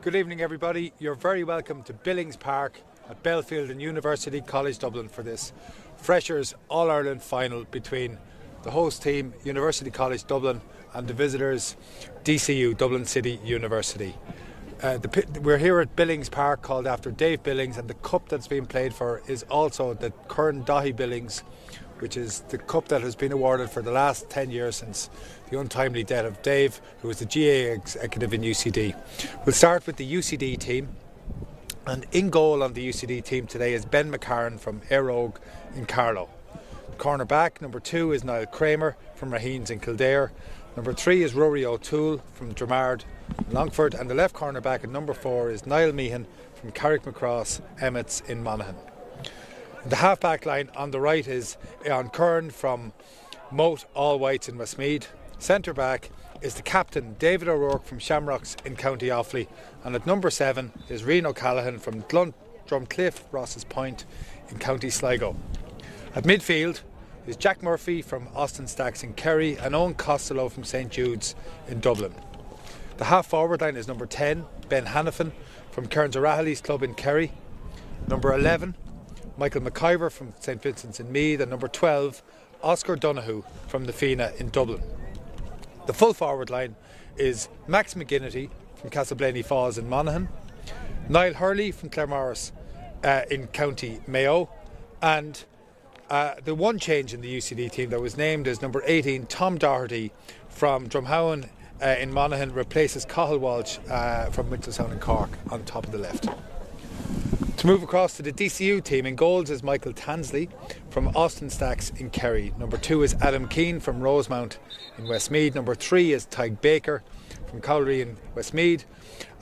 Good evening, everybody. You're very welcome to Billings Park at Belfield and University College Dublin for this Freshers All-Ireland final between the host team, University College Dublin, and the visitors, DCU, Dublin City University. We're here at Billings Park, called after Dave Billings, and the cup that's being played for is also the Curran Dahi Billings, which is the cup that has been awarded for the last 10 years since the untimely death of Dave, who was the GA executive in UCD. We'll start with the UCD team, and in goal on the UCD team today is Ben McCarran from Aerogue in Carlow. Cornerback number 2 is Niall Kramer from Raheens in Kildare. Number 3 is Rory O'Toole from Dramard, Longford, and the left cornerback at number 4 is Niall Meehan from Carrickmacross, Emmets in Monaghan. The half-back line on the right is Eoin Curran from Moat All Whites in Westmeath. Centre back is the captain David O'Rourke from Shamrocks in County Offaly, and at number 7 is Rian O'Callaghan from Drumcliff Ross's Point in County Sligo. At midfield is Jack Murphy from Austin Stacks in Kerry and Owen Costello from St Jude's in Dublin. The half-forward line is number 10 Ben Hanifin from Kearns O'Rahilly's club in Kerry. Number 11 Michael McIver from St Vincent's in Meath, and number 12 Oscar Donoghue from the Fina in Dublin. The full forward line is Max McGinnity from Castleblaney Falls in Monaghan, Niall Hurley from Claremorris in County Mayo, and the one change in the UCD team that was named as number 18 Tom Doherty from Drumhowen in Monaghan replaces Cathal Walsh from Winchelsea in Cork on top of the left. To move across to the DCU team, in goals is Michael Tansley from Austin Stacks in Kerry. Number 2 is Adam Keane from Rosemount in Westmeath. Number 3 is Tig Baker from Cowley in Westmeath.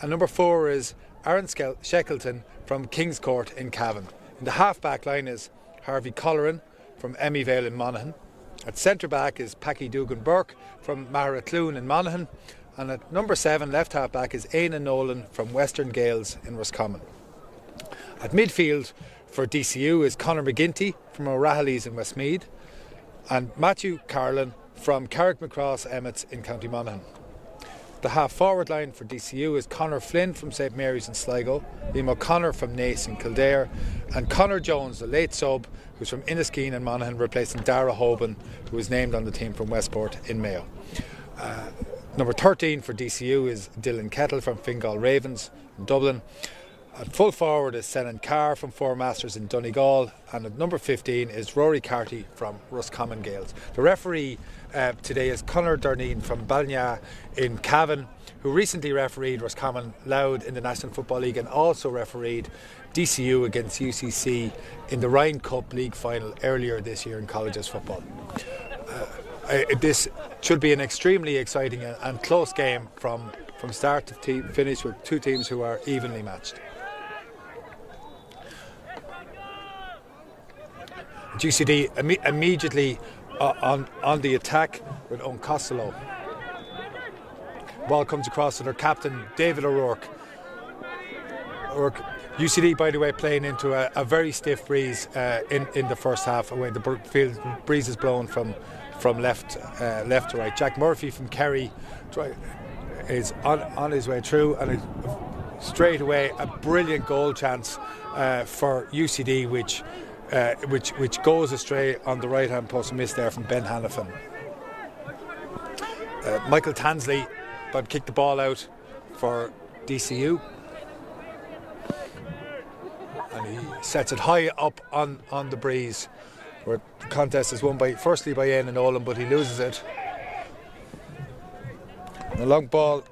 And number 4 is Aaron Shackleton from Kingscourt in Cavan. In the half-back line is Harvey Colleran from Emmyvale in Monaghan. At centre-back is Packy Dugan-Burke from Maharatloon in Monaghan. And at number 7, left half-back, is Éanna Nolan from Western Gales in Roscommon. At midfield for DCU is Conor McGinty from O'Rahilly's in Westmeath and Matthew Carlin from Carrickmacross Emmets in County Monaghan. The half-forward line for DCU is Conor Flynn from St Mary's in Sligo, Liam O'Connor from Naas in Kildare, and Conor Jones, the late sub, who's from Inniskeen in Monaghan, replacing Dara Hoban, who was named on the team from Westport in Mayo. Number 13 for DCU is Dylan Kettle from Fingal Ravens in Dublin. At full forward is Senan Carr from Four Masters in Donegal, and at number 15 is Rory Carty from Roscommon Gales. The referee today is Conor Durneen from Ballinagh in Cavan, who recently refereed Roscommon Louth in the National Football League and also refereed DCU against UCC in the Ryan Cup League final earlier this year in colleges football. This should be an extremely exciting and close game from start to finish, with two teams who are evenly matched. UCD immediately on the attack with Owen Costello. Ball comes across to their captain David O'Rourke. UCD, by the way, playing into a very stiff breeze in the first half. When the breeze is blown from left to right. Jack Murphy from Kerry is on his way through, and straight away a brilliant goal chance for UCD, which goes astray on the right hand post, miss there from Ben Hanifin. Michael Tansley but kicked the ball out for DCU, and he sets it high up on the breeze, where the contest is won firstly by Éanna Nolan, but he loses it. And a long ball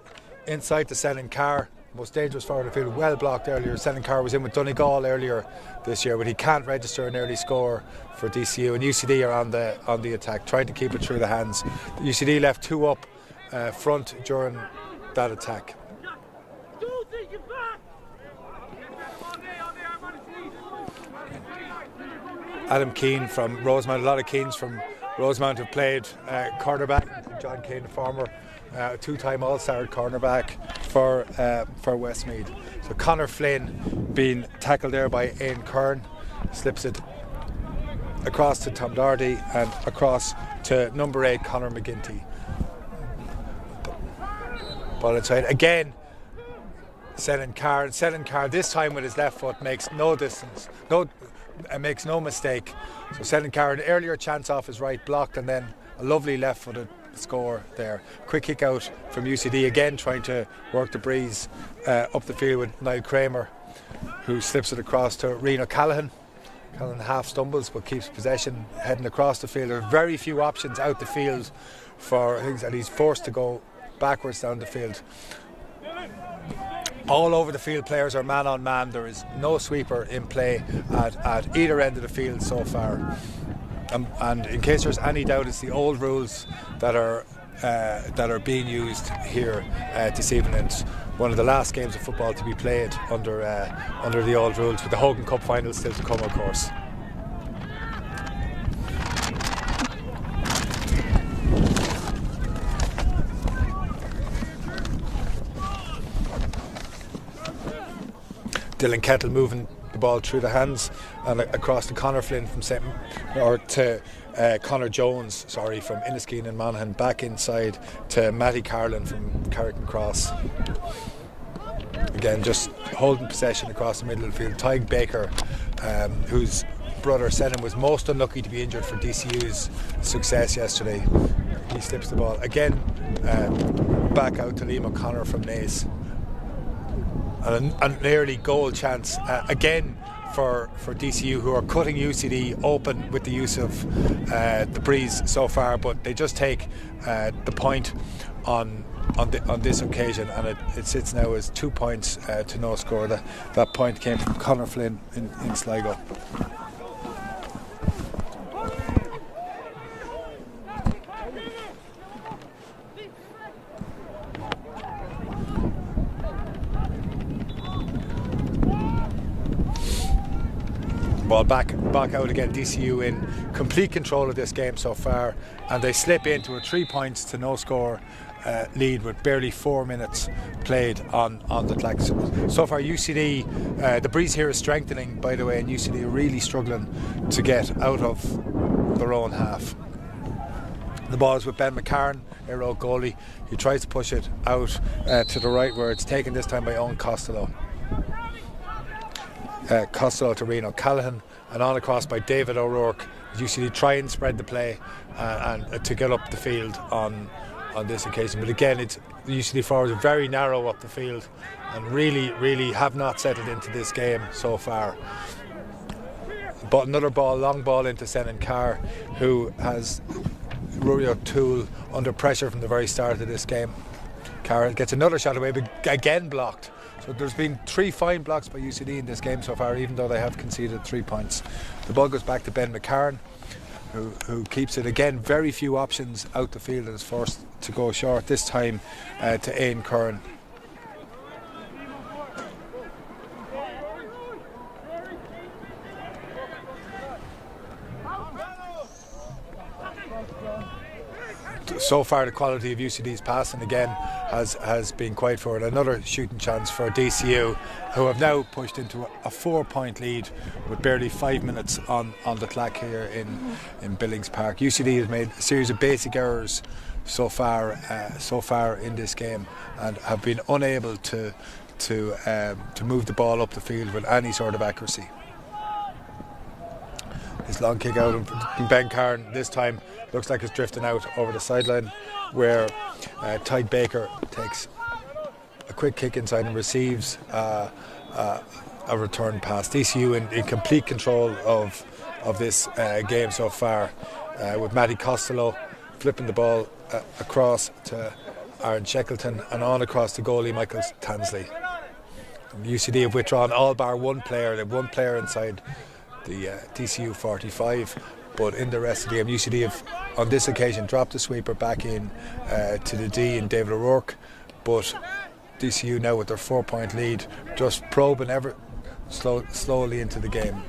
inside to Senan Carr, most dangerous forward of the field, well blocked earlier. Senan Carr was in with Donegal earlier this year, but he can't register an early score for DCU, and UCD are on the attack, trying to keep it through the hands. UCD left 2 up front during that attack. Adam Keane from Rosemount. A lot of Keanes from Rosemount have played cornerback. John Keane, the former two-time All-Star cornerback for Westmeath. So Conor Flynn being tackled there by Éoin Curran, slips it across to Tom Doherty and across to number 8 Conor McGinty. Ball inside again. Senenkar this time with his left foot makes no distance, makes no mistake. So Senenkar, an earlier chance off his right, blocked, and then a lovely left-footed score there. Quick kick out from UCD, again trying to work the breeze up the field with Niall Kramer, who slips it across to Reno Callaghan. Callaghan half stumbles but keeps possession, heading across the field. There are very few options out the field for things, and he's forced to go backwards down the field. All over the field, players are man on man. There is no sweeper in play at either end of the field so far. And in case there's any doubt, it's the old rules that are being used here this evening. It's one of the last games of football to be played under the old rules, with the Hogan Cup final still to come, of course. Dylan Kettle moving the ball through the hands and across to Conor Flynn Conor Jones, from Inniskeen and Monaghan, back inside to Matty Carlin from Carrick Cross. Again, just holding possession across the middle of the field. Tyg Baker, whose brother Senan was most unlucky to be injured for DCU's success yesterday. He slips the ball again, back out to Liam O'Connor from Naas. And an early goal chance again for DCU, who are cutting UCD open with the use of the breeze so far, but they just take the point on this occasion, and it sits now as 2 points to no score. That point came from Conor Flynn in Sligo. Ball back out again. DCU in complete control of this game so far, and they slip into a 3 points to no score lead with barely 4 minutes played on the clock. So far UCD, the breeze here is strengthening, by the way, and UCD are really struggling to get out of their own half. The ball is with Ben McCarran, our old goalie. He tries to push it out to the right, where it's taken this time by Owen Costello. Costello to Reno Callaghan, and on across by David O'Rourke. UCD try and spread the play and to get up the field on this occasion, but again, it's UCD forwards are very narrow up the field and really have not settled into this game so far. But another long ball into Senenkar, who has Rory O'Toole under pressure from the very start of this game. Carroll gets another shot away, but again blocked. So there's been 3 fine blocks by UCD in this game so far, even though they have conceded 3 points. The ball goes back to Ben McCarran, who keeps it. Again, very few options out the field, and is forced to go short this time to Aon Curran. So far, the quality of UCD's passing again has been quite forward. Another shooting chance for DCU, who have now pushed into a 4-point lead with barely 5 minutes on the clock here in Billings Park. UCD has made a series of basic errors so far in this game, and have been unable to move the ball up the field with any sort of accuracy. His long kick out, and Ben Carn this time looks like it's drifting out over the sideline, where Tyg Baker takes a quick kick inside and receives a return pass. DCU in complete control of this game so far, with Matty Costello flipping the ball across to Aaron Shackleton and on across to goalie Michael Tansley. And UCD have withdrawn all bar one player. They have one player inside the DCU 45, but in the rest of the game, UCD have on this occasion dropped the sweeper back in to the D and David O'Rourke, but DCU now with their 4-point lead, just probing ever slowly into the game,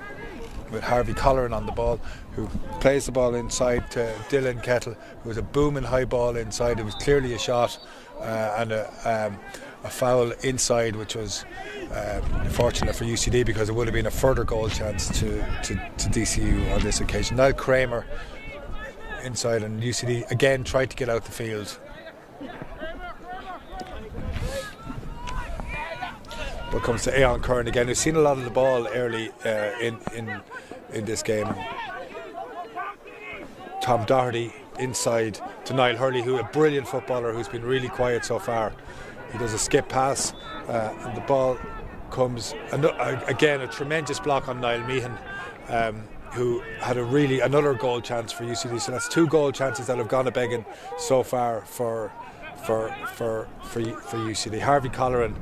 with Harvey Colleran on the ball, who plays the ball inside to Dylan Kettle, who was a booming high ball inside. It was clearly a shot and a foul inside, which was fortunate for UCD, because it would have been a further goal chance to DCU on this occasion. Niall Kramer inside, and UCD again tried to get out the field. Ball comes to Aon Curran again, who's seen a lot of the ball early in this game. Tom Doherty inside to Niall Hurley, who a brilliant footballer who's been really quiet so far. He does a skip pass, and the ball comes again a tremendous block on Niall Meehan, who had another goal chance for UCD. So that's 2 goal chances that have gone a begging so far for UCD. Harvey Colleran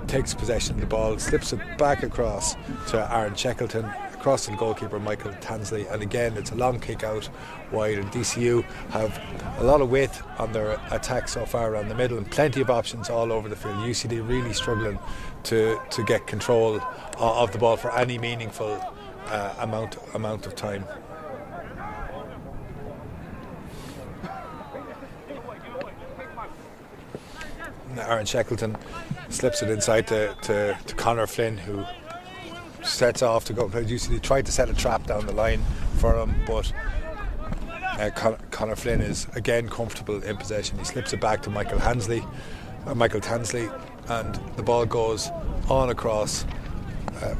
takes possession of the ball, slips it back across to Aaron Shackleton, across to the goalkeeper Michael Tansley, and again it's a long kick out wide, and DCU have a lot of width on their attack so far around the middle and plenty of options all over the field. UCD really struggling to get control of the ball for any meaningful amount of time. Aaron Shackleton slips it inside to Conor Flynn, who sets off to go. UCD tried to set a trap down the line for him, but Conor Flynn is again comfortable in possession. He slips it back to Michael Tansley, and the ball goes on across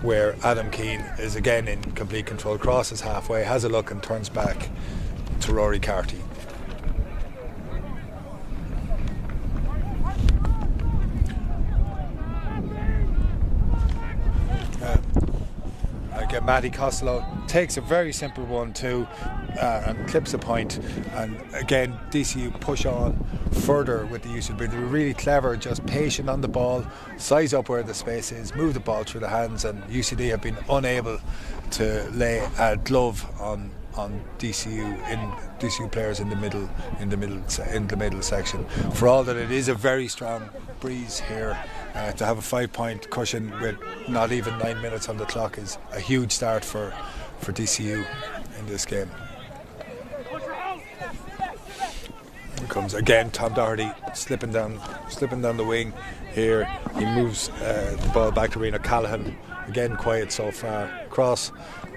where Adam Keane is again in complete control. Crosses halfway, has a look, and turns back to Rory Carty. Again, Matty Costello takes a very simple 1-2 and clips a point, and again DCU push on further with the UCD. They were really clever, just patient on the ball, size up where the space is, move the ball through the hands, and UCD have been unable to lay a glove on DCU players in the middle section. For all that it is a very strong breeze here, to have a 5-point cushion with not even 9 minutes on the clock is a huge start for DCU in this game. Here comes again Tom Doherty slipping down the wing here. He moves the ball back to Reno Callahan, again quiet so far, cross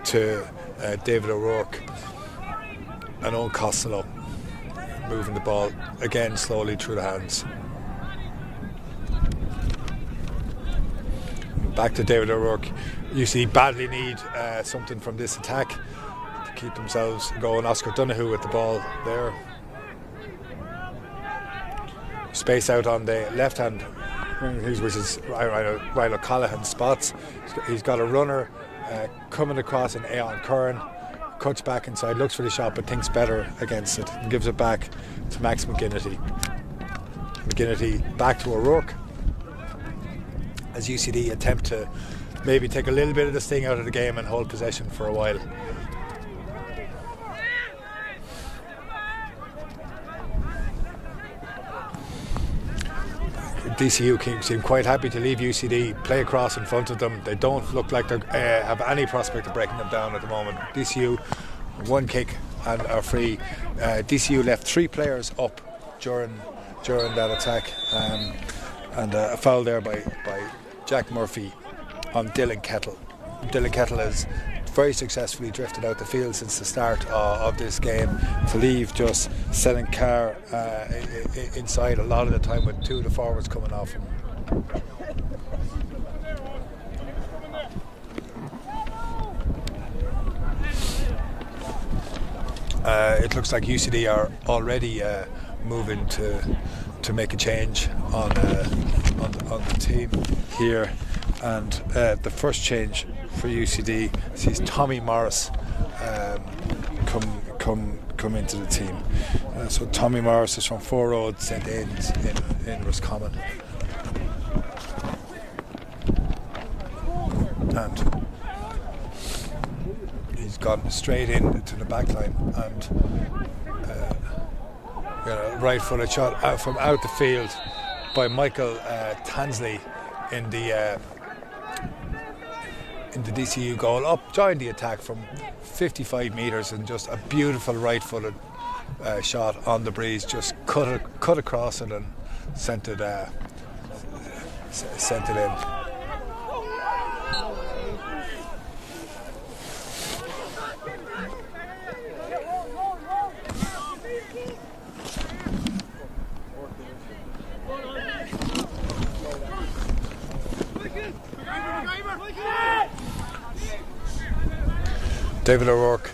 to David O'Rourke and Owen Costello, moving the ball again slowly through the hands. Back to David O'Rourke. UCD badly need something from this attack to keep themselves going. Oscar Donoghue with the ball there. Space out on the left hand, which is Ryan O'Callaghan's spots. He's got a runner coming across in Aon Curran, cuts back inside, looks for the shot but thinks better against it and gives it back to Max McGinnity. McGinnity back to O'Rourke as UCD attempt to maybe take a little bit of the sting out of the game and hold possession for a while. DCU seem quite happy to leave UCD play across in front of them. They don't look like they have any prospect of breaking them down at the moment. DCU, 1 kick and are free. DCU left 3 players up during that attack, and a foul there by Jack Murphy on Dylan Kettle. Dylan Kettle has very successfully drifted out the field since the start of this game, to leave just selling Carr inside a lot of the time with 2 of the forwards coming off him. It looks like UCD are already moving to make a change on the team here, and the first change for UCD sees Tommy Morris come into the team. So Tommy Morris is from 4 Road St. Aidan's in Roscommon, and he's gone straight into the back line and right footed shot from out the field by Michael Tansley in the DCU goal, up joined the attack from 55 metres, and just a beautiful right footed shot on the breeze, just cut across it and sent it in. David O'Rourke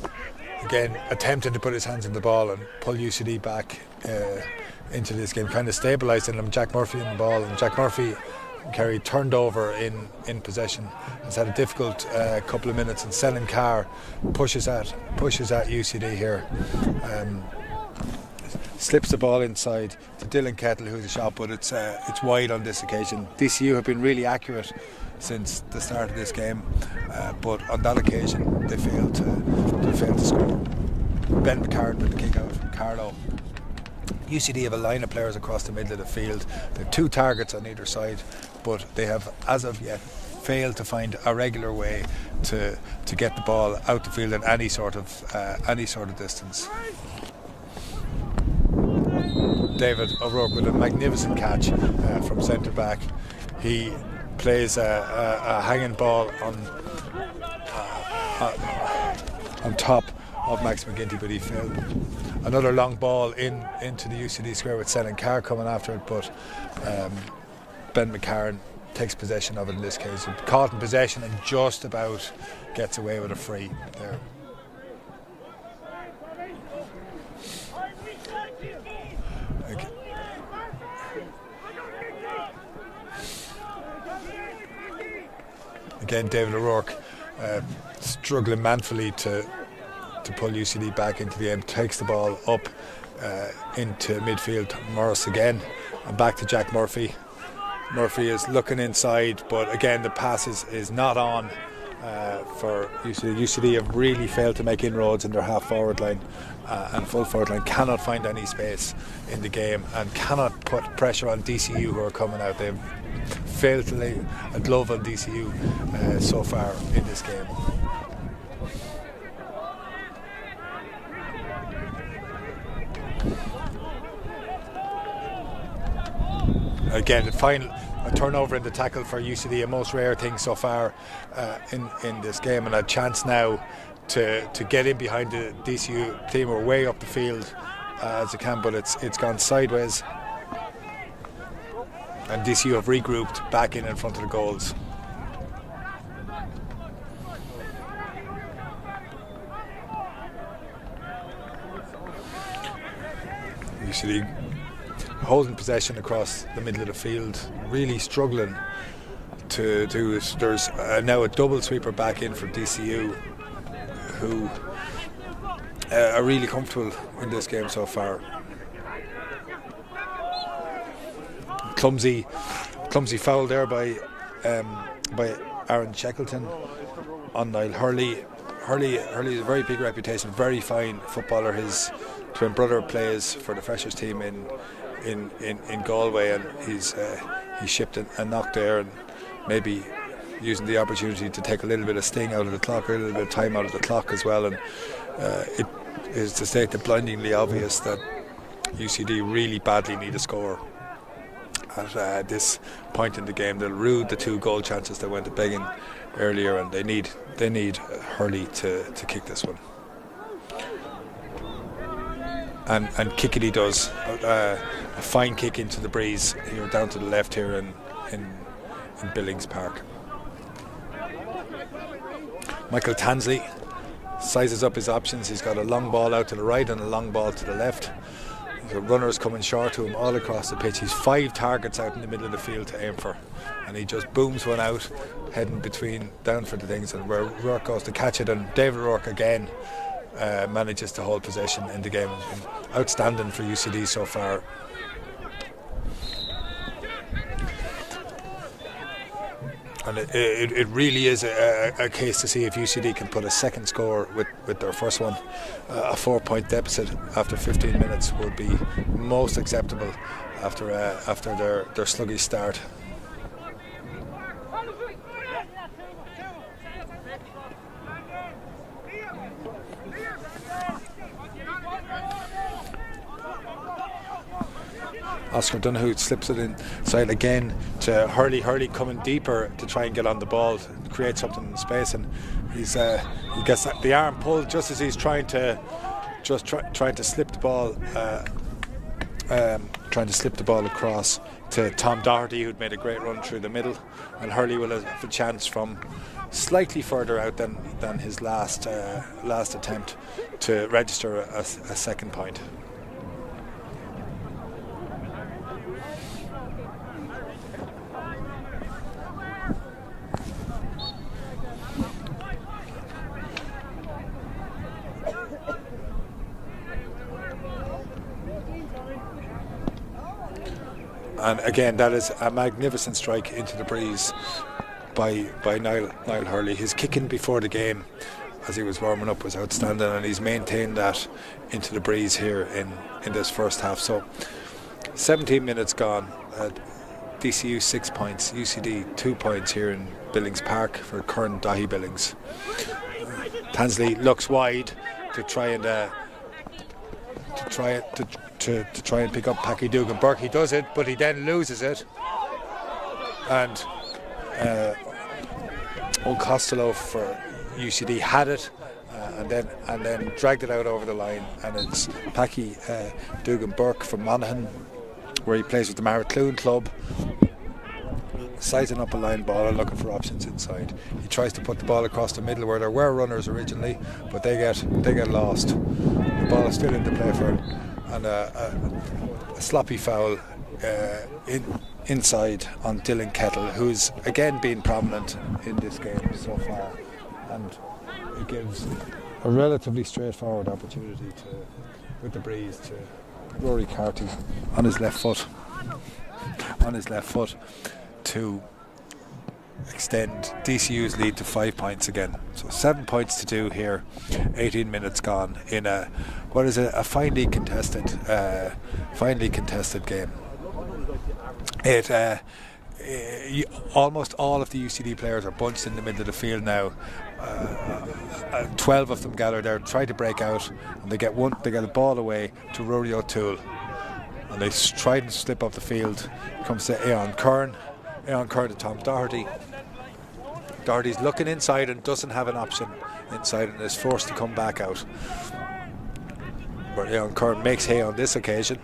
again attempted to put his hands on the ball and pull UCD back into this game, kind of stabilising them. Jack Murphy on the ball, and Jack Murphy, Kerry, turned over in possession. Has had a difficult couple of minutes, and Selin Carr pushes at UCD here. Slips the ball inside to Dylan Kettle, who's a shot, but it's wide on this occasion. DCU have been really accurate since the start of this game, but on that occasion they failed to score. Ben McCarran with the kick out from Carlo. UCD have a line of players across the middle of the field. They have 2 targets on either side, but they have, as of yet, failed to find a regular way to get the ball out the field in any sort of distance. David O'Rourke with a magnificent catch from centre back. He plays a hanging ball on top of Max McGinty, but he failed. Another long ball into the UCD square with Selin Carr coming after it, but Ben McCarran takes possession of it in this case. Caught in possession and just about gets away with a free there. Again, David O'Rourke struggling manfully to pull UCD back into the end, takes the ball up into midfield. Morris again, and back to Jack Murphy. Murphy is looking inside, but again the pass is not on for UCD. UCD have really failed to make inroads in their half forward line and full forward line, cannot find any space in the game and cannot put pressure on DCU, who are coming out. They've failed to lay a glove on DCU so far in this game. Again, a turnover in the tackle for UCD, a most rare thing so far in this game, and a chance now to get in behind the DCU team, or way up the field as it can, but it's gone sideways, and DCU have regrouped back in front of the goals. UCD holding possession across the middle of the field, really struggling to do it. There's now a double sweeper back in for DCU, who are really comfortable in this game so far. Clumsy foul there by Aaron Shackleton on Niall Hurley. Hurley has a very big reputation, very fine footballer. His twin brother plays for the Freshers team in Galway, and he's shipped a knock there, and maybe using the opportunity to take a little bit of sting out of the clock, or a little bit of time out of the clock as well. And it is, to state the blindingly obvious, that UCD really badly need a score at this point in the game. They'll rue the 2 goal chances that went to begging earlier, and they need Hurley to kick this one. And kick it he does. A fine kick into the breeze here down to the left here in Billings Park. Michael Tansley sizes up his options. He's got a long ball out to the right and a long ball to the left. The runners coming short to him all across the pitch. He's 5 targets out in the middle of the field to aim for, and he just booms one out, heading down for the things, and where Rourke goes to catch it, and David Rourke again manages to hold possession in the game. Outstanding for UCD so far. And it really is a case to see if UCD can put a second score with their first one. A 4-point deficit after 15 minutes would be most acceptable after their sluggish start. Oscar Donoghue slips it inside again to Hurley. Hurley coming deeper to try and get on the ball, create something in space, and he gets the arm pulled just as he's trying to slip the ball trying to slip the ball across to Tom Doherty, who'd made a great run through the middle, and Hurley will have a chance from slightly further out than his last attempt to register a second point. And again, that is a magnificent strike into the breeze by Niall Hurley. His kicking before the game, as he was warming up, was outstanding, and he's maintained that into the breeze here in this first half. So 17 minutes gone. DCU 6 points, UCD 2 points here in Billings Park for Kern Dahi Billings. Tansley looks wide to try and pick up Packy Dugan Burke. He does it, but he then loses it, and Costello for UCD had it, and then dragged it out over the line, and it's Packy Dugan Burke from Monaghan, where he plays with the Maracloon club, sizing up a line ball and looking for options inside. He tries to put the ball across the middle where there were runners originally, but they get lost. The ball is still into play for him, and a sloppy foul inside on Dylan Kettle, who's again been prominent in this game so far, and it gives a relatively straightforward opportunity with the breeze to Rory Carty on his left foot to extend DCU's lead to 5 points again. So 7 points to do here, 18 minutes gone in a finely contested game. Almost all of the UCD players are bunched in the middle of the field now. 12 of them gather there, try to break out, and they get a ball away to Rory O'Toole, and they try to slip off the field. It comes to Aon Kern to Tom Doherty. Doherty's looking inside and doesn't have an option inside, and is forced to come back out. But Aon Kern makes hay on this occasion.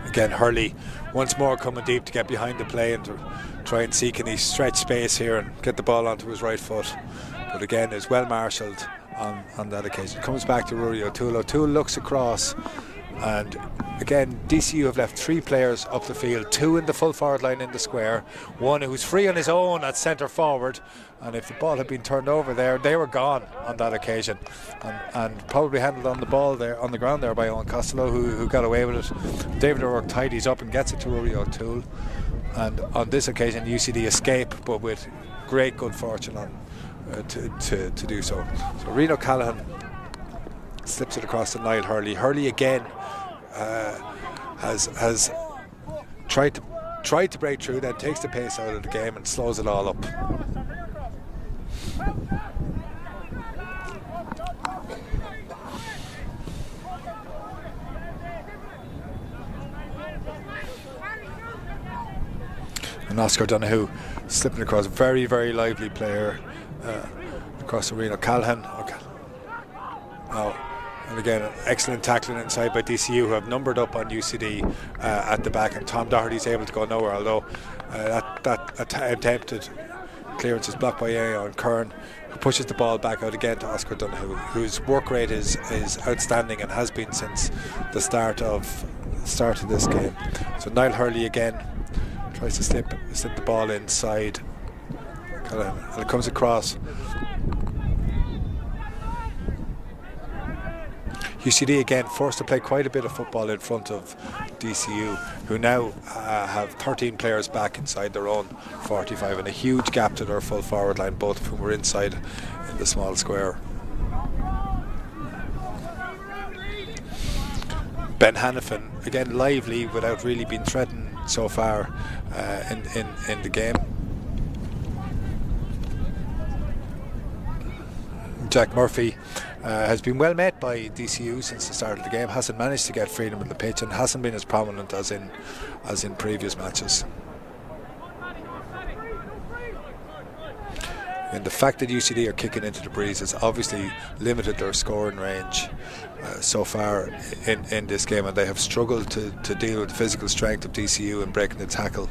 Again, Hurley once more coming deep to get behind the play and to try and see can he stretch space here and get the ball onto his right foot. But again, is well marshalled on that occasion. Comes back to Rory O'Toole. O'Toole looks across, and again, DCU have left 3 players up the field, 2 in the full forward line in the square, 1 who's free on his own at centre forward, and if the ball had been turned over there, they were gone on that occasion, and probably handled on the ball there on the ground there by Owen Costello, who got away with it. David O'Rourke tidies up and gets it to Rory O'Toole, and on this occasion UCD escape, but with great good fortune to do so. So Reno Callahan slips it across to Niall Hurley. Hurley again has tried to break through, then takes the pace out of the game and slows it all up. And Oscar Donoghue slipping across, very, very lively player across the arena. Callahan. And again, excellent tackling inside by DCU, who have numbered up on UCD at the back, and Tom Doherty's able to go nowhere, although that attempted clearance is blocked by Aon Kern, who pushes the ball back out again to Oscar Donoghue, whose work rate is outstanding and has been since the start of this game. So Niall Hurley again tries to slip the ball inside, and it comes across. UCD again forced to play quite a bit of football in front of DCU, who now have 13 players back inside their own 45, and a huge gap to their full forward line, both of whom were inside in the small square. Ben Hanifin again lively without really being threatened so far in the game. Jack Murphy has been well met by DCU since the start of the game, hasn't managed to get freedom of the pitch, and hasn't been as prominent as in previous matches. And the fact that UCD are kicking into the breeze has obviously limited their scoring range so far in this game, and they have struggled to deal with the physical strength of DCU and breaking the tackle.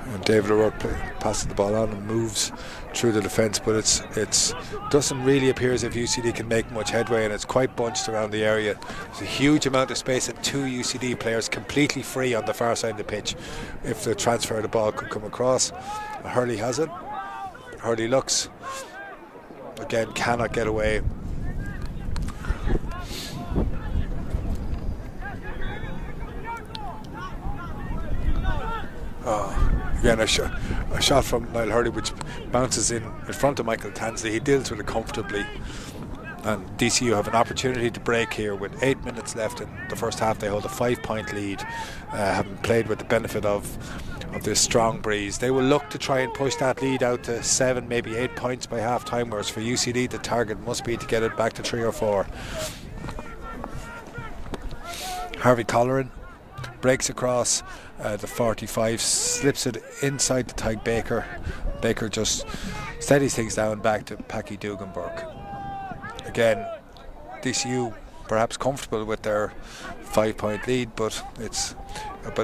And David O'Rourke passes the ball on and moves through the defence, but it doesn't really appear as if UCD can make much headway, and it's quite bunched around the area. There's a huge amount of space and 2 UCD players completely free on the far side of the pitch if the transfer of the ball could come across. Hurley has it. Hurley looks, again, cannot get away. Again, a shot from Niall Hurley which bounces in front of Michael Tansley. He deals with it comfortably, and DCU have an opportunity to break here with 8 minutes left in the first half. They hold a 5-point lead, having played with the benefit of this strong breeze. They will look to try and push that lead out to 7, maybe 8 points by half time, whereas for UCD the target must be to get it back to 3 or 4. Harvey Colleran breaks across the 45, slips it inside to Tyke Baker. Baker just steadies things down back to Packy Duganburg. Again, DCU perhaps comfortable with their 5-point lead, but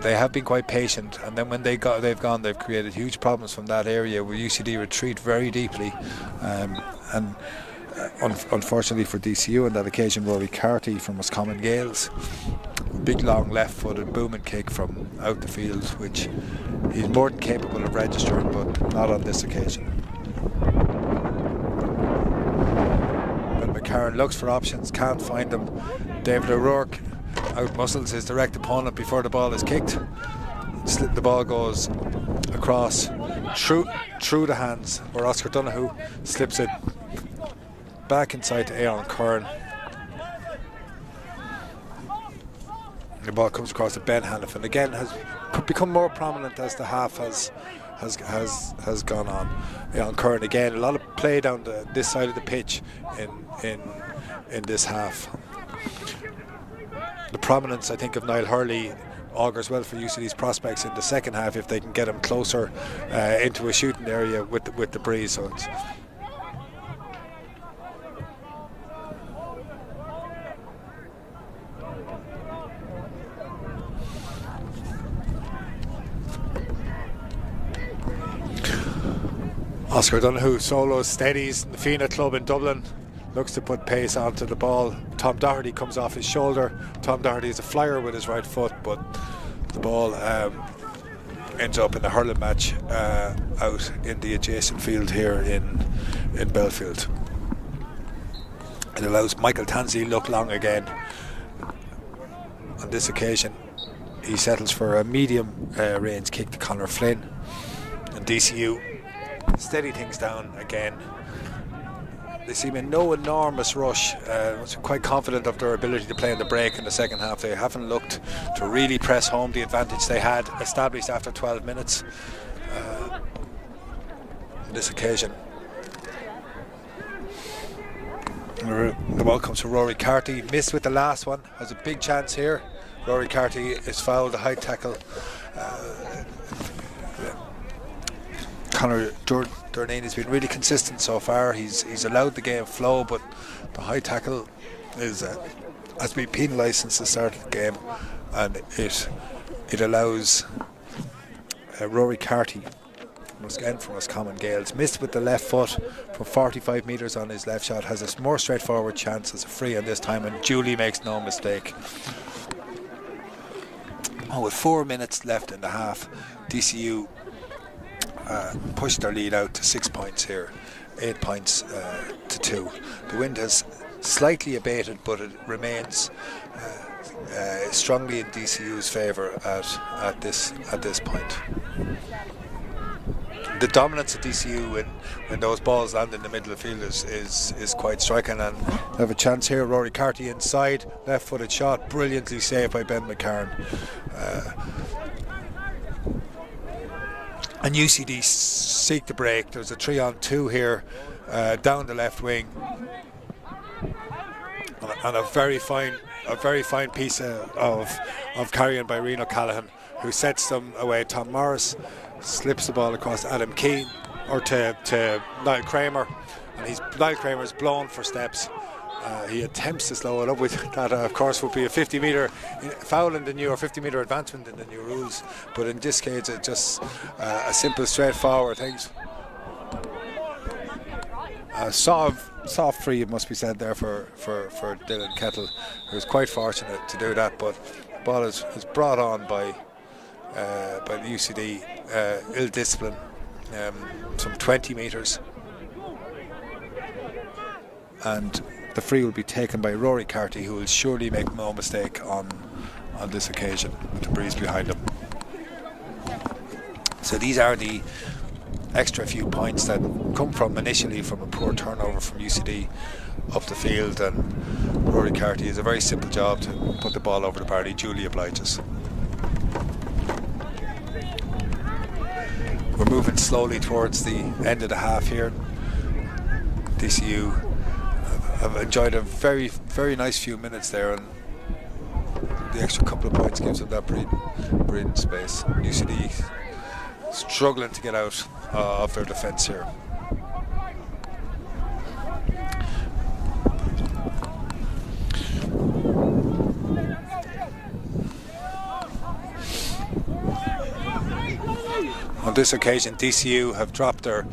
they have been quite patient, and then when they've created huge problems from that area where UCD retreat very deeply, and unfortunately for DCU on that occasion, Rory Carty from Roscommon Gales, big long left-footed booming kick from out the field, which he's more than capable of registering, but not on this occasion. When McCarran looks for options, can't find them. David O'Rourke outmuscles his direct opponent before the ball is kicked. The ball goes across through the hands, where Oscar Donoghue slips it back inside to Aaron Curran. The ball comes across to Ben Hannafin. Again, has become more prominent as the half has gone on. Aaron Curran again, a lot of play down this side of the pitch in this half. The prominence, I think, of Niall Hurley augurs well for UCD's prospects in the second half if they can get him closer into a shooting area with the breeze. So it's Oscar Donoghue solos, steadies. The Fina Club in Dublin looks to put pace onto the ball. Tom Doherty comes off his shoulder. Tom Doherty is a flyer with his right foot, but the ball ends up in a hurling match out in the adjacent field here in Belfield. It allows Michael Tansley look long again. On this occasion, he settles for a medium range kick to Conor Flynn, and DCU steady things down again. They seem in no enormous rush. Quite confident of their ability to play in the break in the second half. They haven't looked to really press home the advantage they had established after 12 minutes on this occasion. The ball comes to Rory Carty. Missed with the last one. Has a big chance here. Rory Carty is fouled. A high tackle. Conor Durnane has been really consistent so far. He's allowed the game flow, but the high tackle has been penalised since the start of the game, and it allows Rory Carty again from Roscommon Gales, missed with the left foot from 45 metres on his left shot, has a more straightforward chance as a free on this time, and Julie makes no mistake. With 4 minutes left in the half, DCU pushed their lead out to 6 points here, 8 points to 2. The wind has slightly abated, but it remains strongly in DCU's favour at this point. The dominance of DCU when those balls land in the middle of the field is quite striking, and they have a chance here. Rory Carty inside, left-footed shot, brilliantly saved by Ben McCarran. And UCD seek the break. There's a 3-on-2 here down the left wing, and a very fine a very fine piece of carrying by Reno Callaghan, who sets them away. Tom Morris slips the ball across Adam Keane, or to Niall Kramer, and Niall Kramer's blown for steps. He attempts to slow it up with that, of course, would be a 50-metre foul in the new, or 50-metre advancement in the new rules. But in this case, it's just a simple, straightforward things. Soft free, it must be said there for Dylan Kettle, who was quite fortunate to do that. But the ball is brought on by the UCD ill discipline, some 20 metres, and the free will be taken by Rory Carty, who will surely make no mistake on this occasion with the breeze behind him. So these are the extra few points that come from initially from a poor turnover from UCD up the field, and Rory Carty is a very simple job to put the ball over the bar. He duly obliges. We're moving slowly towards the end of the half here. DCU have enjoyed a very, very nice few minutes there, and the extra couple of points gives them that breathing space. UCD struggling to get out of their defence here. On this occasion, DCU have dropped their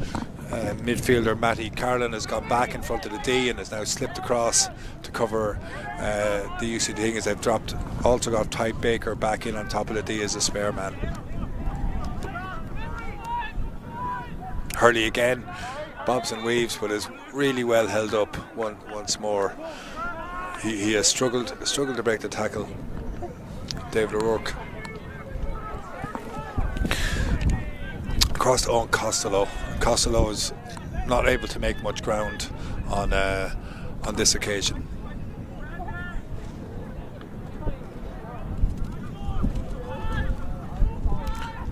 midfielder. Matty Carlin has gone back in front of the D and has now slipped across to cover the UCD thing, as they've also got Ty Baker back in on top of the D as a spare man. Hurley again bobs and weaves, but is really well held up once more. He has struggled to break the tackle. David O'Rourke across to Owen Costello. Costello is not able to make much ground on this occasion.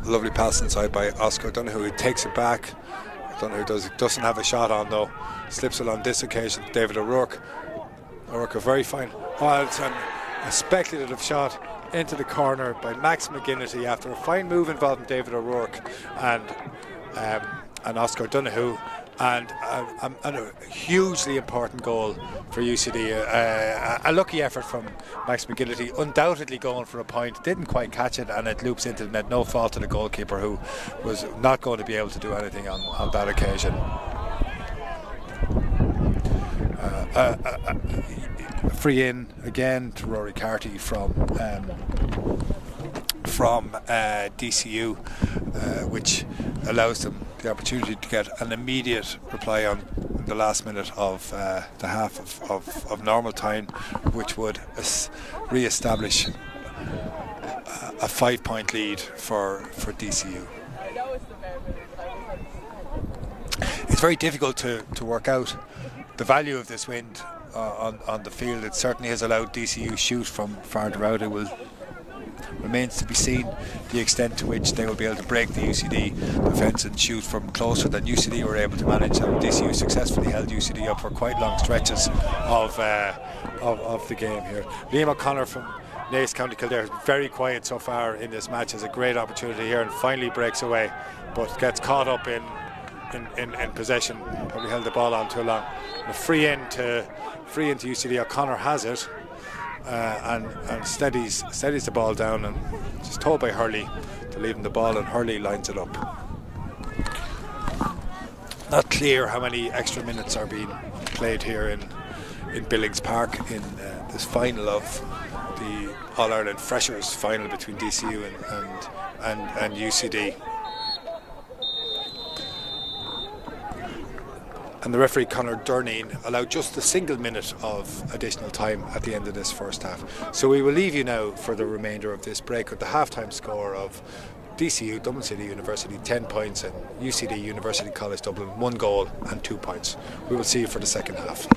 A lovely pass inside by Oscar Donoghue, who takes it back. Donoghue doesn't have a shot on though. Slips it on this occasion. David O'Rourke. O'Rourke, a very fine. It's a speculative shot into the corner by Max McGinnity after a fine move involving David O'Rourke and Oscar Donoghue, and a hugely important goal for UCD. A lucky effort from Max McGinnity, undoubtedly going for a point, didn't quite catch it, and it loops into the net. No fault to the goalkeeper, who was not going to be able to do anything on that occasion. Free in again to Rory Carty from DCU, which allows them the opportunity to get an immediate reply on the last minute of the half of normal time, which would re-establish a 5-point lead for DCU. It's very difficult to work out the value of this wind on the field. It certainly has allowed DCU shoot from farther out. It remains to be seen the extent to which they will be able to break the UCD defence and shoot from closer than UCD were able to manage. And DCU successfully held UCD up for quite long stretches of the game here. Liam O'Connor from Naas, County Kildare, is very quiet so far in this match. Has a great opportunity here and finally breaks away, but gets caught up in possession. Probably held the ball on too long. A free into UCD. O'Connor has it and steadies the ball down, and just told by Hurley to leave him the ball, and Hurley lines it up. Not clear how many extra minutes are being played here in Billings Park in this final of the All-Ireland Freshers final between DCU and UCD. And the referee, Conor Durneen, allowed just a single minute of additional time at the end of this first half. So we will leave you now for the remainder of this break with the half-time score of DCU, Dublin City University, 10 points, and UCD, University College Dublin, 1 goal and 2 points. We will see you for the second half.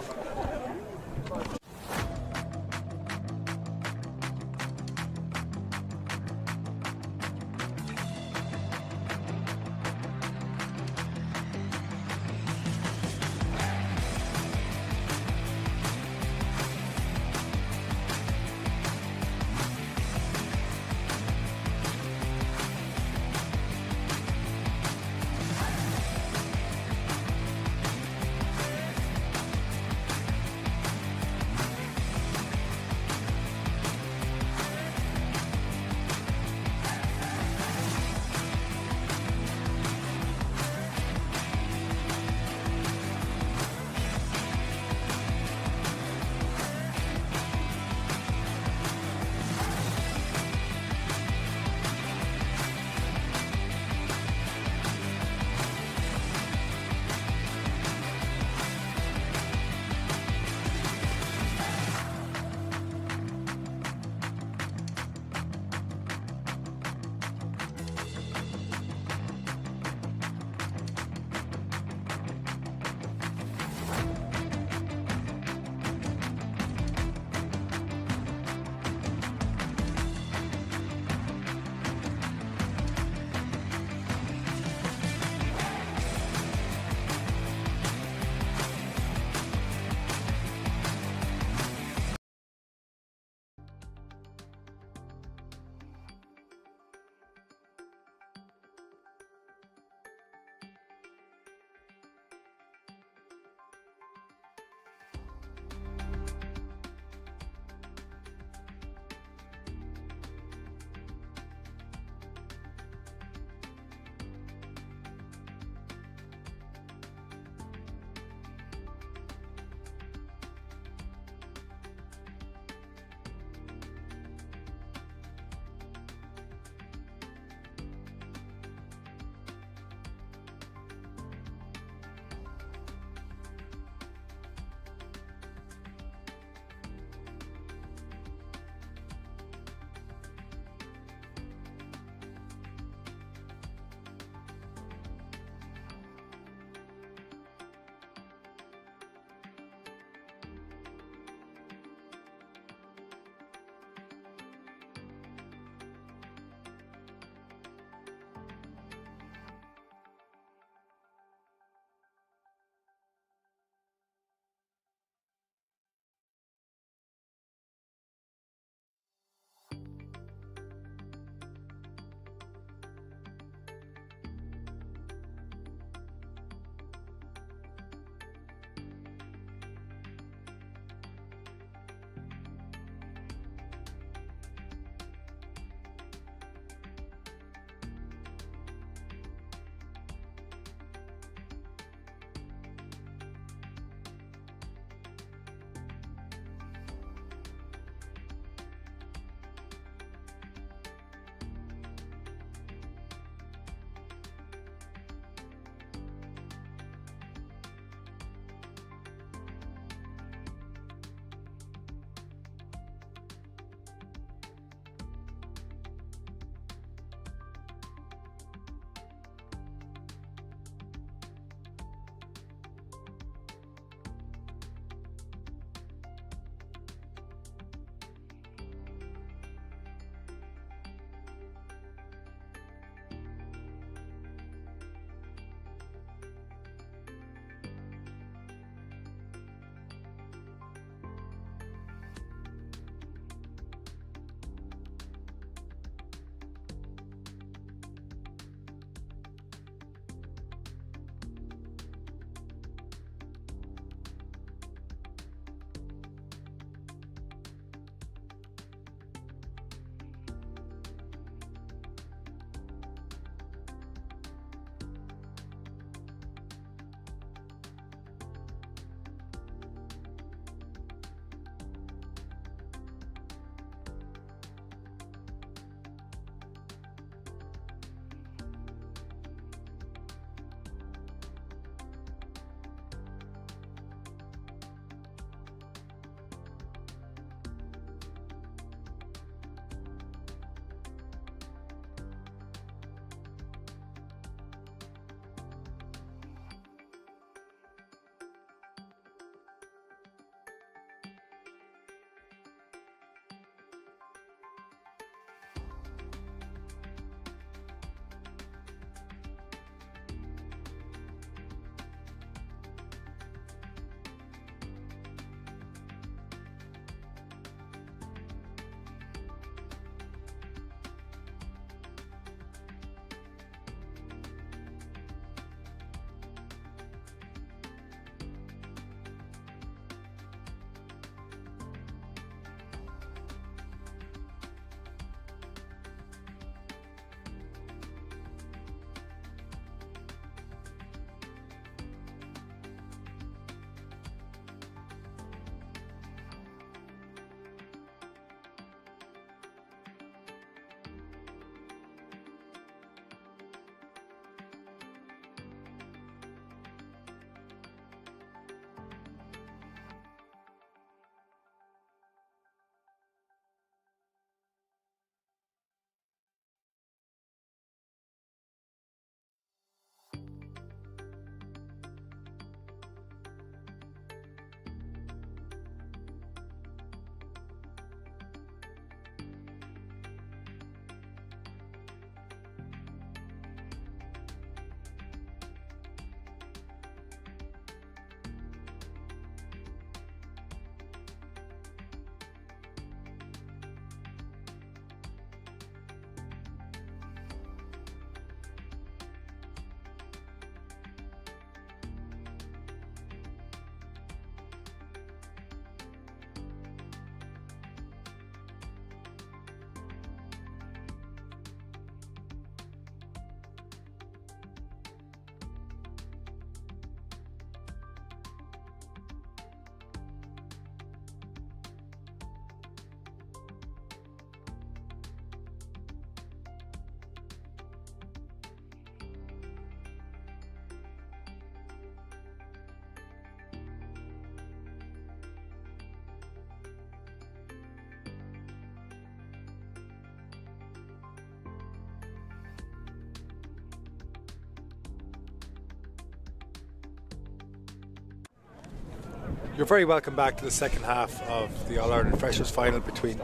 You're very welcome back to the second half of the All-Ireland Freshers final between...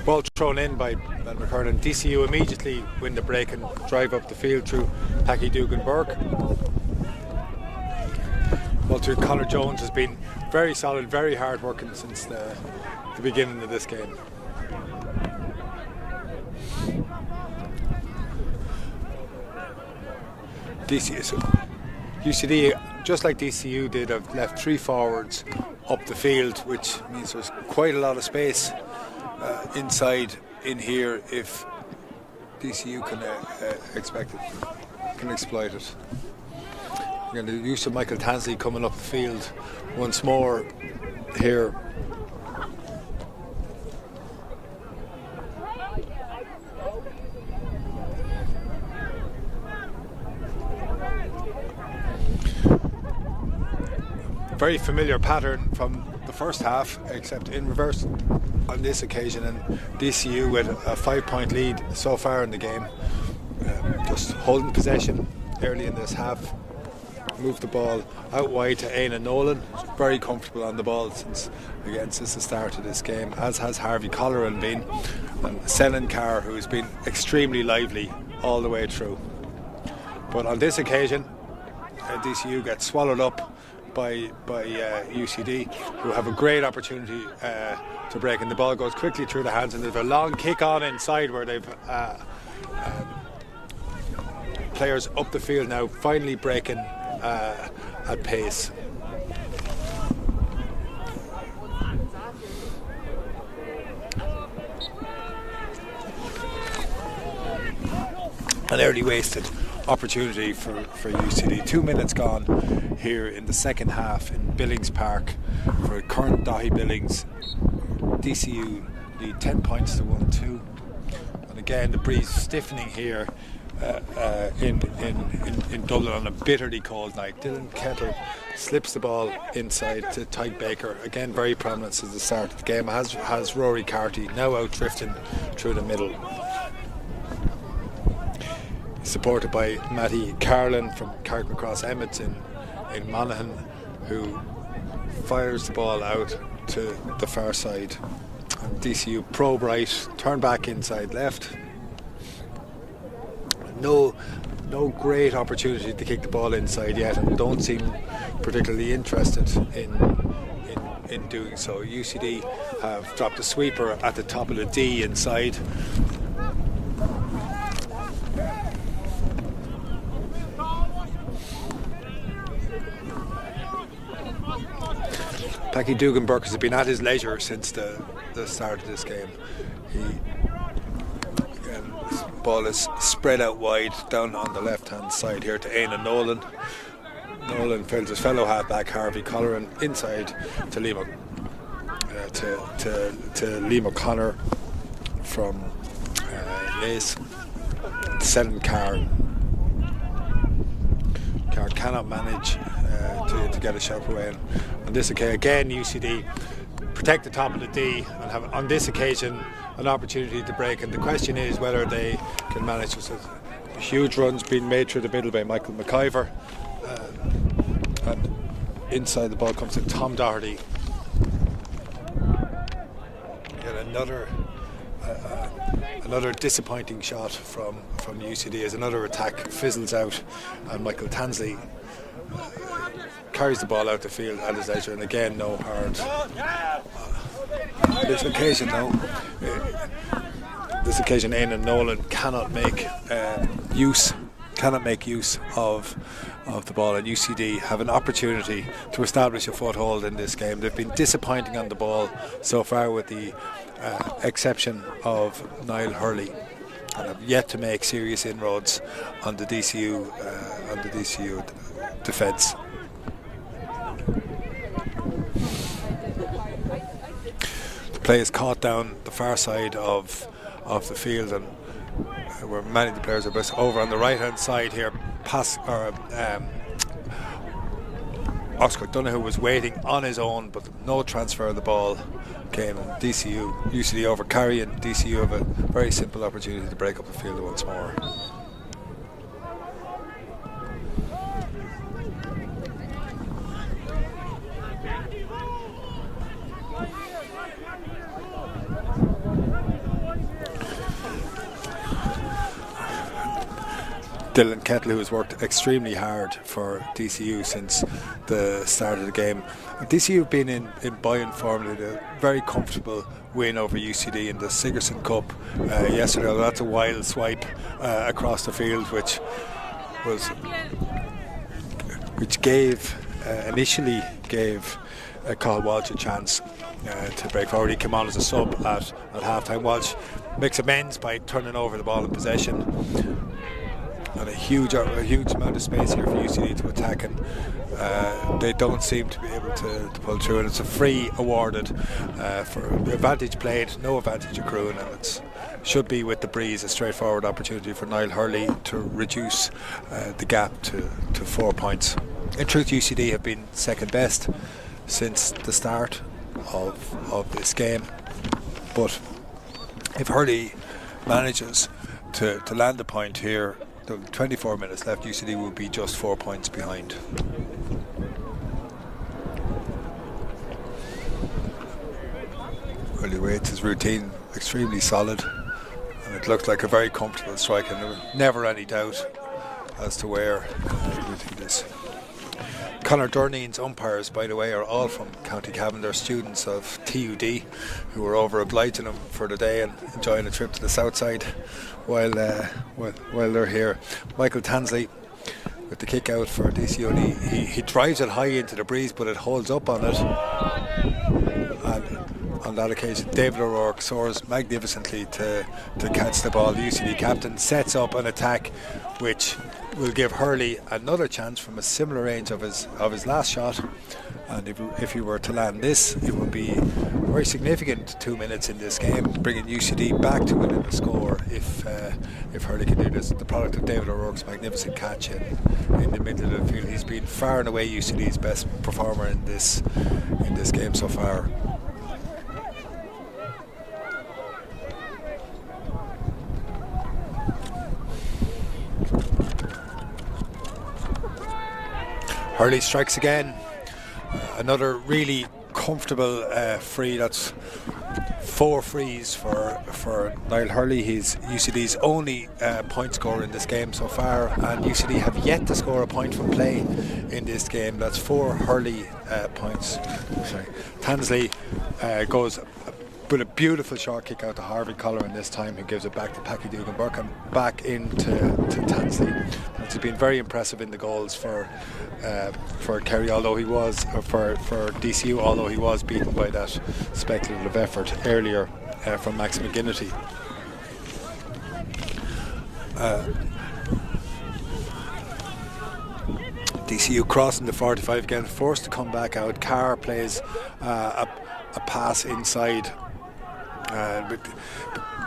Ball thrown in by Ben McKernan. DCU immediately win the break and drive up the field through Packy Dugan-Burke. Well, through Conor Jones has been very solid, very hard working since the beginning of this game. UCD, just like DCU did, have left 3 forwards up the field, which means there's quite a lot of space inside in here if DCU can exploit it. Again, the use of Michael Tansley coming up the field once more here. Very familiar pattern from the first half, except in reverse on this occasion, and DCU with a 5-point lead so far in the game. Just holding possession early in this half. Moved the ball out wide to Éanna Nolan. Very comfortable on the ball since the start of this game, as has Harvey Colleran been, and Selin Carr, who has been extremely lively all the way through. But on this occasion, DCU gets swallowed up by UCD, who have a great opportunity to break, and the ball goes quickly through the hands, and there's a long kick on inside where they've players up the field now finally breaking at pace. An early wasted opportunity for UCD. 2 minutes gone here in the second half in Billings Park for current Dahi Billings. DCU lead 10 points to 1-2, and again the breeze stiffening here in Dublin on a bitterly cold night. Dylan Kettle slips the ball inside to Tyke Baker, again very prominent since the start of the game, has Rory Carty now out drifting through the middle, supported by Matty Carlin from Carrickmacross Emmets in Monaghan, who fires the ball out to the far side. And DCU probe right, turn back inside left. No great opportunity to kick the ball inside yet, and don't seem particularly interested in doing so. UCD have dropped a sweeper at the top of the D inside. Packy Dugan-Burke has been at his leisure since the start of this game. This ball is spread out wide down on the left hand side here to Éanna Nolan. Nolan fills his fellow halfback Harvey Colleran inside to Liam O'Connor from Lace. Selin Carr cannot manage to get a shot away. On this occasion, again, UCD protect the top of the D and have, on this occasion, an opportunity to break. And the question is whether they can manage this. Huge runs being made through the middle by Michael McIver. And inside the ball comes to Tom Doherty. And another disappointing shot from UCD as another attack fizzles out, and Michael Tansley carries the ball out the field at his leisure, and again no hard. This occasion Éanna Nolan cannot make use of the ball, and UCD have an opportunity to establish a foothold in this game. They've been disappointing on the ball so far, with the exception of Niall Hurley, and have yet to make serious inroads on the DCU defence. The play is caught down the far side of the field, and where many of the players are best over on the right hand side here. Oscar Donoghue was waiting on his own, but no transfer of the ball came, and UCD over carry, and DCU have a very simple opportunity to break up the field once more. Dylan Kettle, who has worked extremely hard for DCU since the start of the game. DCU have been in buoyant form. They had a very comfortable win over UCD in the Sigerson Cup yesterday. That's a wild swipe across the field, which initially gave Cathal Walsh a chance to break forward. He came on as a sub at half-time. Walsh makes amends by turning over the ball in possession. And a huge amount of space here for UCD to attack, and they don't seem to be able to pull through. And it's a free awarded for the advantage played, no advantage accruing, and it should be, with the breeze, a straightforward opportunity for Niall Hurley to reduce the gap to 4 points. In truth, UCD have been second best since the start of this game, but if Hurley manages to land the point here, the 24 minutes left, UCD will be just 4 points behind. Hurley waits his routine extremely solid, and it looks like a very comfortable strike, and there was never any doubt as to where everything is. Conor Durneen's umpires, by the way, are all from County Cavan. They're students of TUD who were over obliging them for the day and enjoying a trip to the south side while they're here. Michael Tansley with the kick out for DCU. He drives it high into the breeze, but it holds up on it. And on that occasion, David O'Rourke soars magnificently to catch the ball. The UCD captain sets up an attack which will give Hurley another chance from a similar range of his last shot, and if he were to land this, it would be a very significant 2 minutes in this game, bringing UCD back to within a score if Hurley can do this. The product of David O'Rourke's magnificent catch in the middle of the field. He's been far and away UCD's best performer in this game so far. Hurley strikes again. Another really comfortable free. That's 4 frees for Niall Hurley. He's UCD's only point scorer in this game so far, and UCD have yet to score a point from play in this game. That's 4 Hurley points. Sorry. Tansley goes with a beautiful short kick out to Harvey Colleran this time, who gives it back to Packy Dugan Burke and back into Tansley. He's been very impressive in the goals for Kerry, although he was for DCU, although he was beaten by that speculative effort earlier from Max McGinnity. DCU crossing the 45 again, forced to come back out. Carr plays a pass inside. But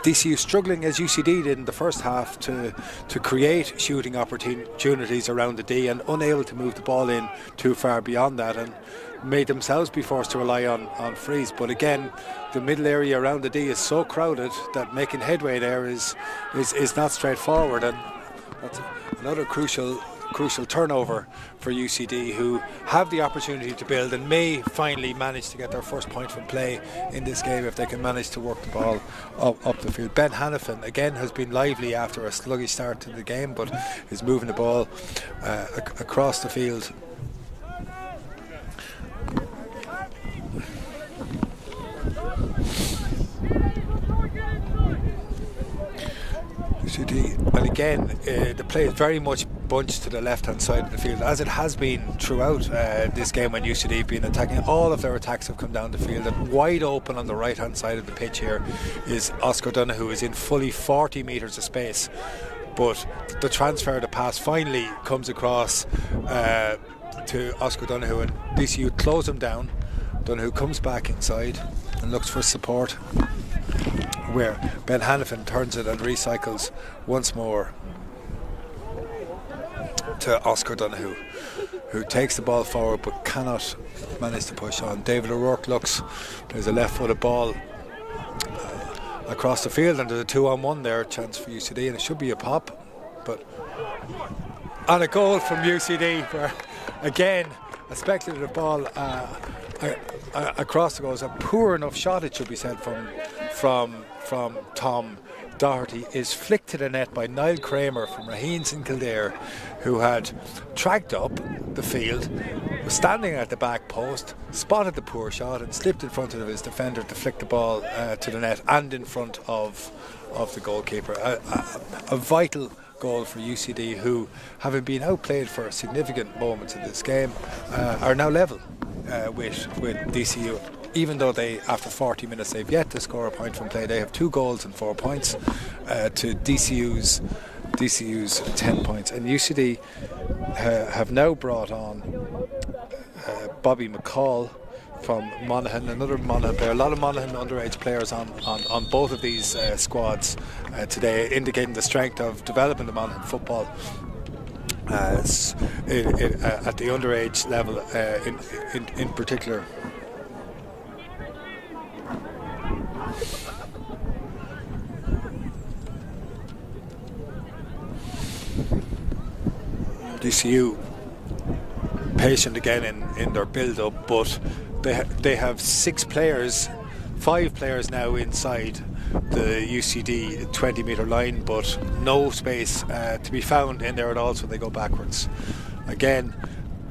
DCU struggling as UCD did in the first half to create shooting opportunities around the D, and unable to move the ball in too far beyond that, and made themselves be forced to rely on frees. But again, the middle area around the D is so crowded that making headway there is not straightforward, and that's another crucial turnover for UCD, who have the opportunity to build and may finally manage to get their first point from play in this game if they can manage to work the ball up the field. Ben Hanifin again has been lively after a sluggish start to the game, but is moving the ball across the field. And again, the play is very much bunched to the left hand side of the field, as it has been throughout this game when UCD have been attacking. All of their attacks have come down the field, and wide open on the right hand side of the pitch here is Oscar Donoghue, who is in fully 40 metres of space, but the transfer, the pass finally comes across to Oscar Donoghue, and DCU close him down. Donoghue comes back inside and looks for support, where Ben Hanifin turns it and recycles once more to Oscar Donoghue, who takes the ball forward but cannot manage to push on. David O'Rourke looks, there's a left-footed ball across the field, and there's a 2-on-1 there, chance for UCD, and it should be a pop, but and a goal from UCD, where again a speculative ball across the goals. A poor enough shot, it should be said, from Tom Doherty is flicked to the net by Niall Kramer from Raheens in Kildare, who had tracked up the field, was standing at the back post, spotted the poor shot and slipped in front of his defender to flick the ball to the net and in front of the goalkeeper. A vital goal for UCD, who, having been outplayed for significant moments in this game, are now level with DCU. Even though they, after 40 minutes, they've yet to score a point from play. They have 2 goals and 4 points to DCU's 10 points. And UCD have now brought on Bobby McCall from Monaghan, another Monaghan player. A lot of Monaghan underage players on both of these squads today, indicating the strength of developing the Monaghan football at the underage level in particular. DCU patient again in their build-up, but they have 5 players now inside the UCD 20-metre line, but no space to be found in there at all, so they go backwards. Again,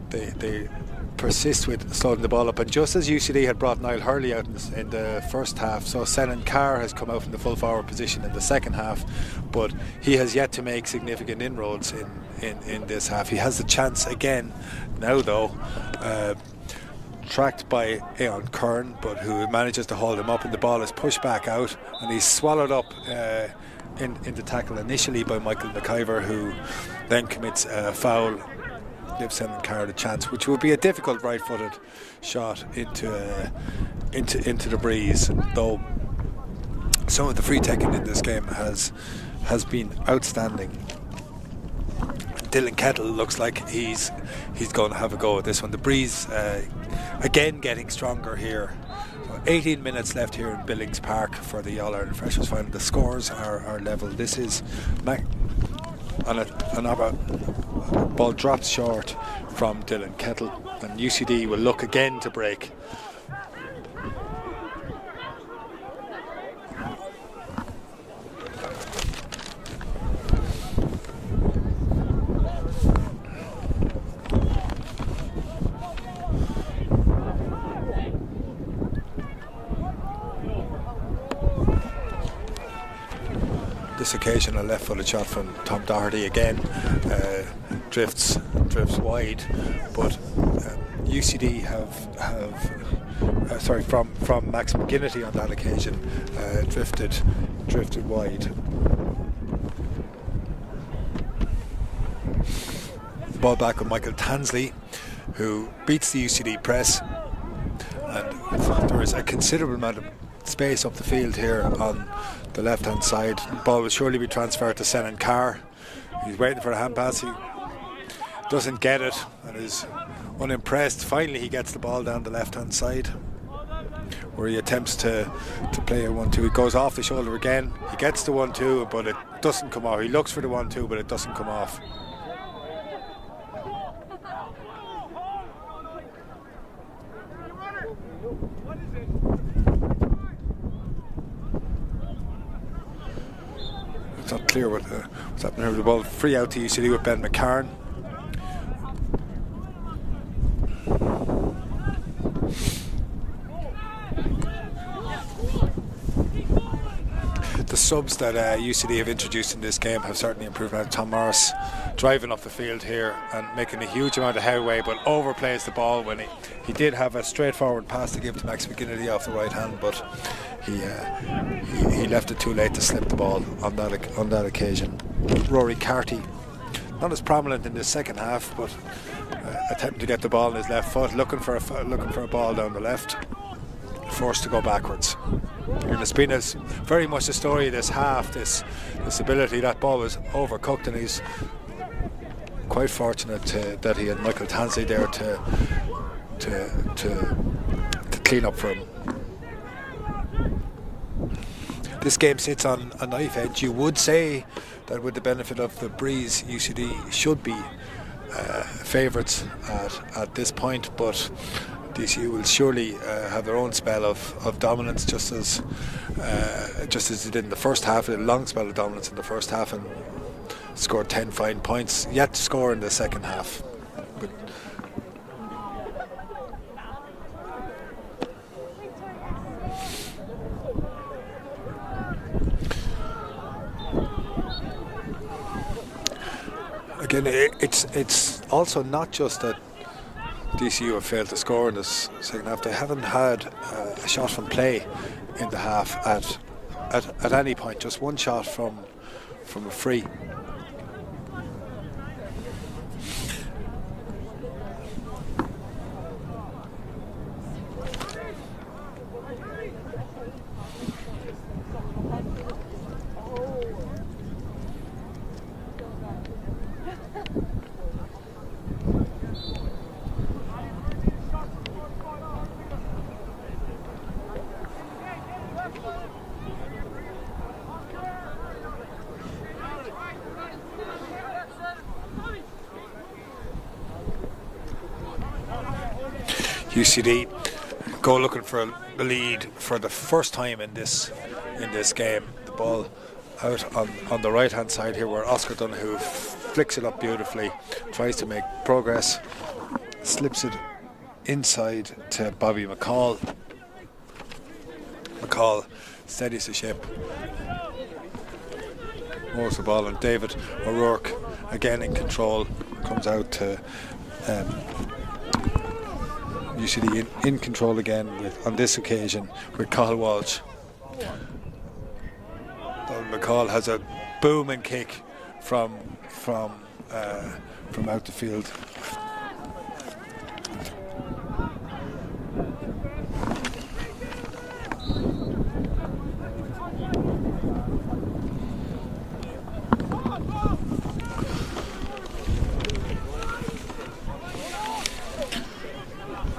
they persist with slowing the ball up, and just as UCD had brought Niall Hurley out in the first half, so Senan Carr has come out from the full forward position in the second half, but he has yet to make significant inroads in this half. He has the chance again now though, tracked by Aon Kern, but who manages to hold him up, and the ball is pushed back out and he's swallowed up in the tackle initially by Michael McIver, who then commits a foul, gives Senan Carr the chance, which will be a difficult right-footed shot into the breeze, though some of the free taking in this game has been outstanding. Dylan Kettle looks like he's going to have a go at this one. The breeze again getting stronger here. So 18 minutes left here in Billings Park for the All-Ireland Freshers final. The scores are level. This is another ball drops short from Dylan Kettle, and UCD will look again to break. This occasion a left-footed shot from Tom Doherty again drifts wide, but UCD from Max McGinnity on that occasion drifted wide. Ball back with Michael Tansley, who beats the UCD press, and there is a considerable amount of space up the field here on the left hand side. The ball will surely be transferred to Senan Carr. He's waiting for a hand pass. He doesn't get it and is unimpressed. Finally he gets the ball down the left hand side, where he attempts to play a 1-2. He goes off the shoulder again. He gets the 1-2, but it doesn't come off. He looks for the 1-2, but it doesn't come off. It's not clear what's happening here with the ball. Free out to UCD with Ben McCarn. The subs that UCD have introduced in this game have certainly improved. Now Tom Morris driving up the field here and making a huge amount of headway, but overplays the ball when he did have a straightforward pass to give to Max McGinnity off the right hand, but he left it too late to slip the ball on that occasion. Rory Carty, not as prominent in the second half, but attempting to get the ball in his left foot, looking for a ball down the left, forced to go backwards. And it's been very much the story of this half, this ability. That ball was overcooked, and he's quite fortunate that he had Michael Tansley there to clean up for him. This game sits on a knife edge. You would say that with the benefit of the breeze, UCD should be favourites at this point, but DCU will surely have their own spell of dominance, just as they did in the first half. A long spell of dominance in the first half and scored 10 fine points. Yet to score in the second half. But again, it's also not just that DCU have failed to score in this second half. They haven't had a shot from play in the half at any point. Just one shot from a free. UCD go looking for the lead for the first time in this game. The ball out on the right hand side here, where Oscar Donoghue flicks it up beautifully, tries to make progress, slips it inside to Bobby McCall. McCall steadies the ship, moves the ball, and David O'Rourke again in control, comes out to UCD in control again, on this occasion with Cathal Walsh. McCall has a booming kick from out the field.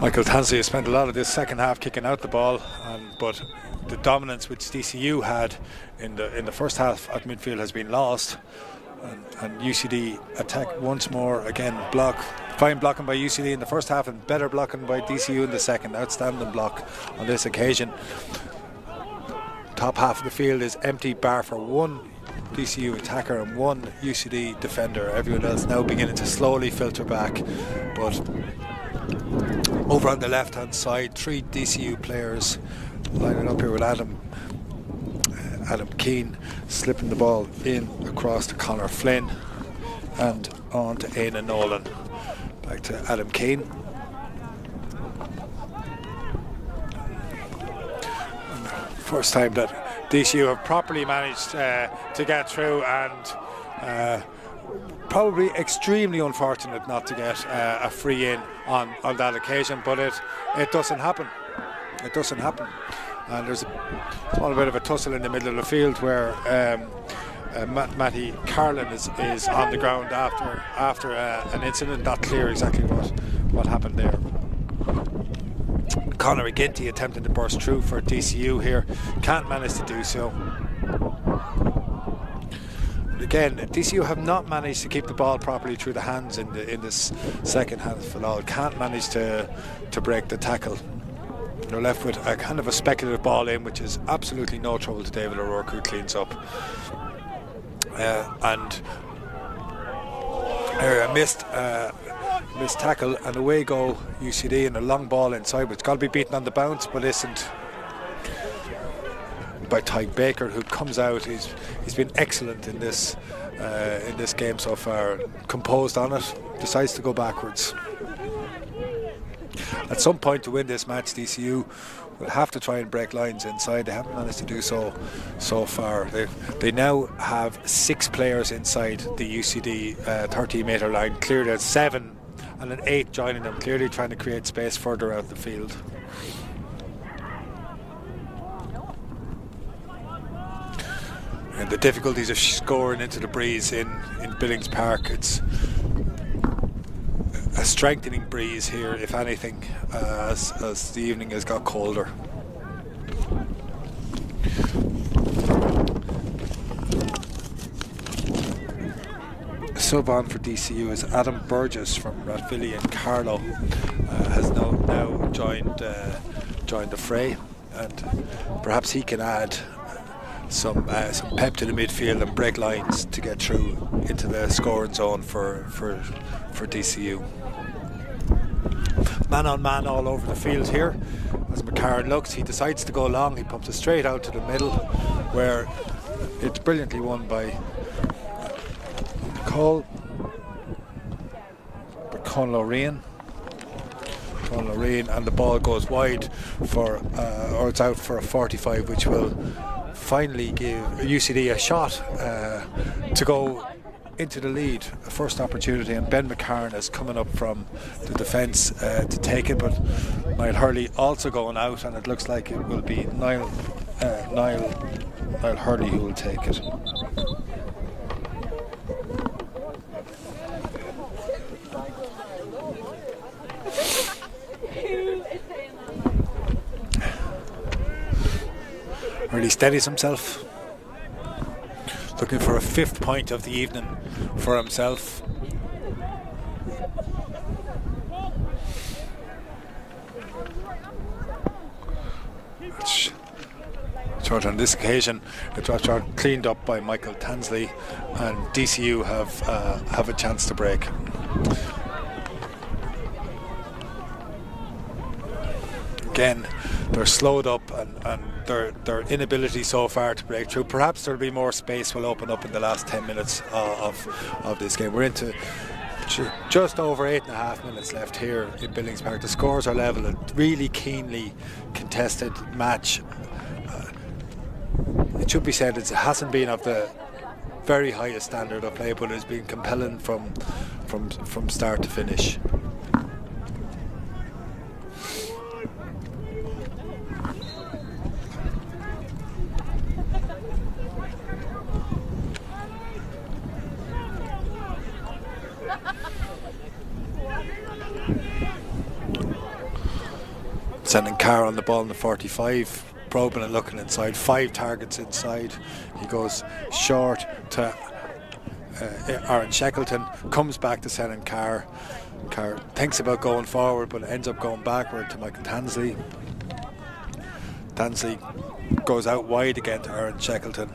Michael Tansley has spent a lot of this second half kicking out the ball, but the dominance which DCU had in the first half at midfield has been lost, and UCD attack once more. Again, fine blocking by UCD in the first half and better blocking by DCU in the second. Outstanding block on this occasion. Top half of the field is empty, bar for one DCU attacker and one UCD defender. Everyone else now beginning to slowly filter back, but over on the left hand side, 3 DCU players lining up here with Adam Keane slipping the ball in across to Conor Flynn and on to Aina Nolan. Back to Adam Keane. First time that DCU have properly managed to get through, and probably extremely unfortunate not to get a free in on that occasion, but it doesn't happen. It doesn't happen. And there's a small bit of a tussle in the middle of the field where Matty Carlin is on the ground after an incident. Not clear exactly what happened there. Conor McGinty attempting to burst through for DCU here, can't manage to do so. Again, DCU have not managed to keep the ball properly through the hands in this second half at all. Can't manage to break the tackle. They're left with a kind of a speculative ball in, which is absolutely no trouble to David O'Rourke, who cleans up. And missed tackle, and away go UCD, and a long ball inside, which got to be beaten on the bounce, but isn't, by Tyke Baker, who comes out. He's been excellent in this game so far. Composed on it, decides to go backwards. At some point to win this match, DCU will have to try and break lines inside. They haven't managed to do so far. They now have 6 players inside the UCD 30-metre line, cleared at 7 and an 8 joining them, clearly trying to create space further out the field. And the difficulties of scoring into the breeze in Billings Park. It's a strengthening breeze here, if anything, as the evening has got colder. Sub on for DCU is Adam Burgess from Rathvilly, and Carlo has now joined the fray, and perhaps he can add some pep to the midfield and break lines to get through into the scoring zone for DCU. Man on man all over the field here. As McCarran looks, he decides to go long. He pumps it straight out to the middle, where it's brilliantly won by Conloreen, and the ball goes wide or it's out for a 45, which will finally give UCD a shot to go into the lead, a first opportunity, and Ben McCarran is coming up from the defence to take it, but Niall Hurley also going out, and it looks like it will be Niall Hurley who will take it. Hurley steadies himself, looking for a 5th point of the evening for himself. Short on this occasion, it's short cleaned up by Michael Tansley, and DCU have a chance to break. Again, they're slowed up, and their inability so far to break through. Perhaps there'll be more space will open up in the last 10 minutes of this game. We're into just over 8.5 minutes left here in Billings Park. The scores are level, a really keenly contested match. It should be said it hasn't been of the very highest standard of play, but it's been compelling from start to finish. Sending Carr on the ball in the 45, probing and looking inside, 5 targets inside. He goes short to Aaron Shackleton, comes back to sending Carr. Carr thinks about going forward, but ends up going backward to Michael Tansley. Tansley goes out wide again to Aaron Shackleton.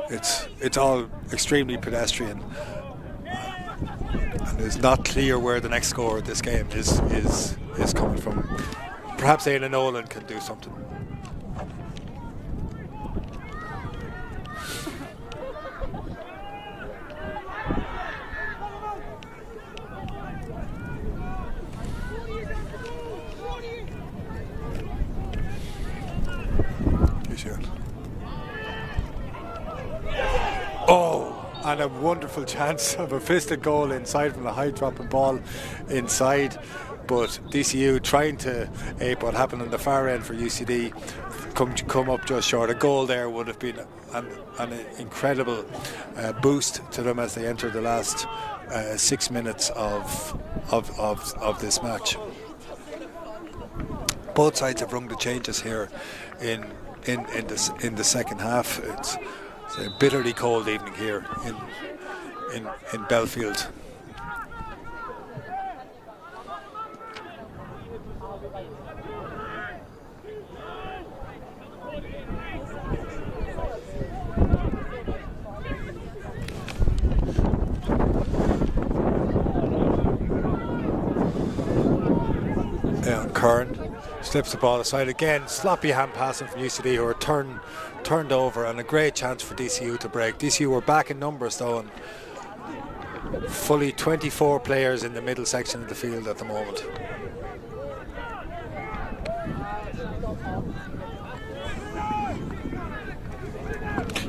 It's all extremely pedestrian, and it's not clear where the next score of this game is coming from. Perhaps Aidan Nolan can do something. Oh, and a wonderful chance of a fisted goal inside from a high dropping ball inside. But DCU trying to ape what happened on the far end for UCD, come up just short. A goal there would have been an incredible boost to them as they enter the last 6 minutes of this match. Both sides have rung the changes here in the second half. It's a bitterly cold evening here in Belfield. Kern slips the ball aside again. Sloppy hand passing from UCD, who are turned over, and a great chance for DCU to break. DCU were back in numbers though, and fully 24 players in the middle section of the field at the moment.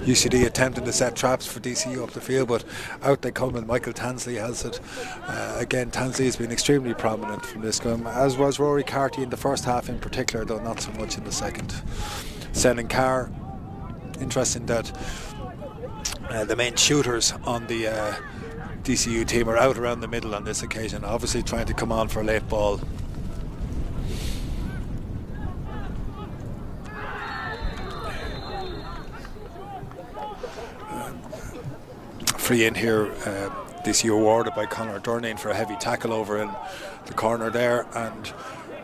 UCD attempting to set traps for DCU up the field, but out they come, and Michael Tansley has it. Again, Tansley has been extremely prominent from this game, as was Rory Carty in the first half in particular, though not so much in the second. Sending Carr. Interesting that the main shooters on the DCU team are out around the middle on this occasion, obviously trying to come on for a late ball. Free in here DCU awarded by Conor Durnane for a heavy tackle over in the corner there, and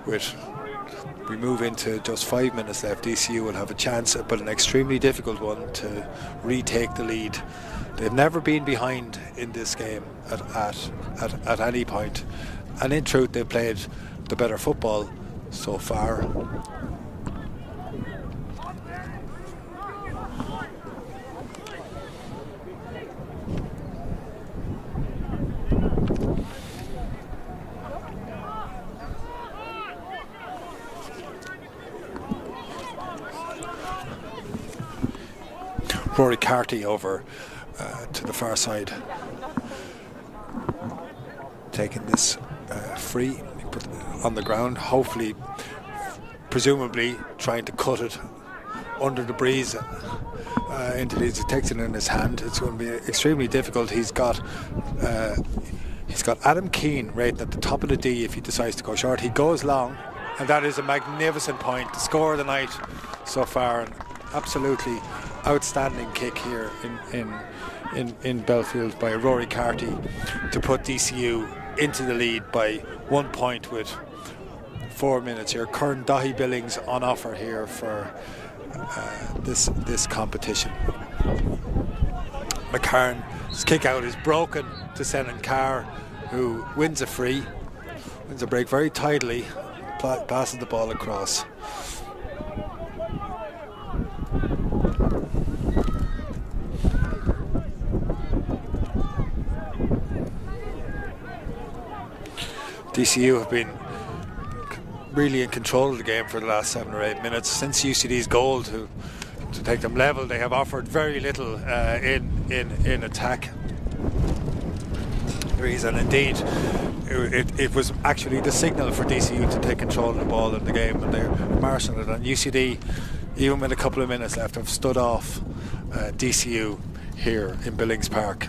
we move into just 5 minutes left. DCU will have a chance, but an extremely difficult one, to retake the lead. They've never been behind in this game at any point, and in truth they've played the better football so far. Rory Carty over to the far side, taking this free, put it on the ground, hopefully, presumably trying to cut it under the breeze into these. He takes it in his hand. It's going to be extremely difficult. He's got Adam Keane right at the top of the D if he decides to go short. He goes long, and that is a magnificent point. The score of the night so far, an absolutely outstanding kick here in Belfield by Rory Carty to put DCU into the lead by 1 point with 4 minutes here. Kern Dahi Billings on offer here for this competition. McCarn's kick out is broken to Senan Carr, who wins a free, wins a break very tidily, passes the ball across. DCU have been really in control of the game for the last 7 or 8 minutes. Since UCD's goal to take them level, they have offered very little in attack. And indeed, it was actually the signal for DCU to take control of the ball in the game, and they're marshalling it. And UCD, even with a couple of minutes left, have stood off DCU here in Billings Park.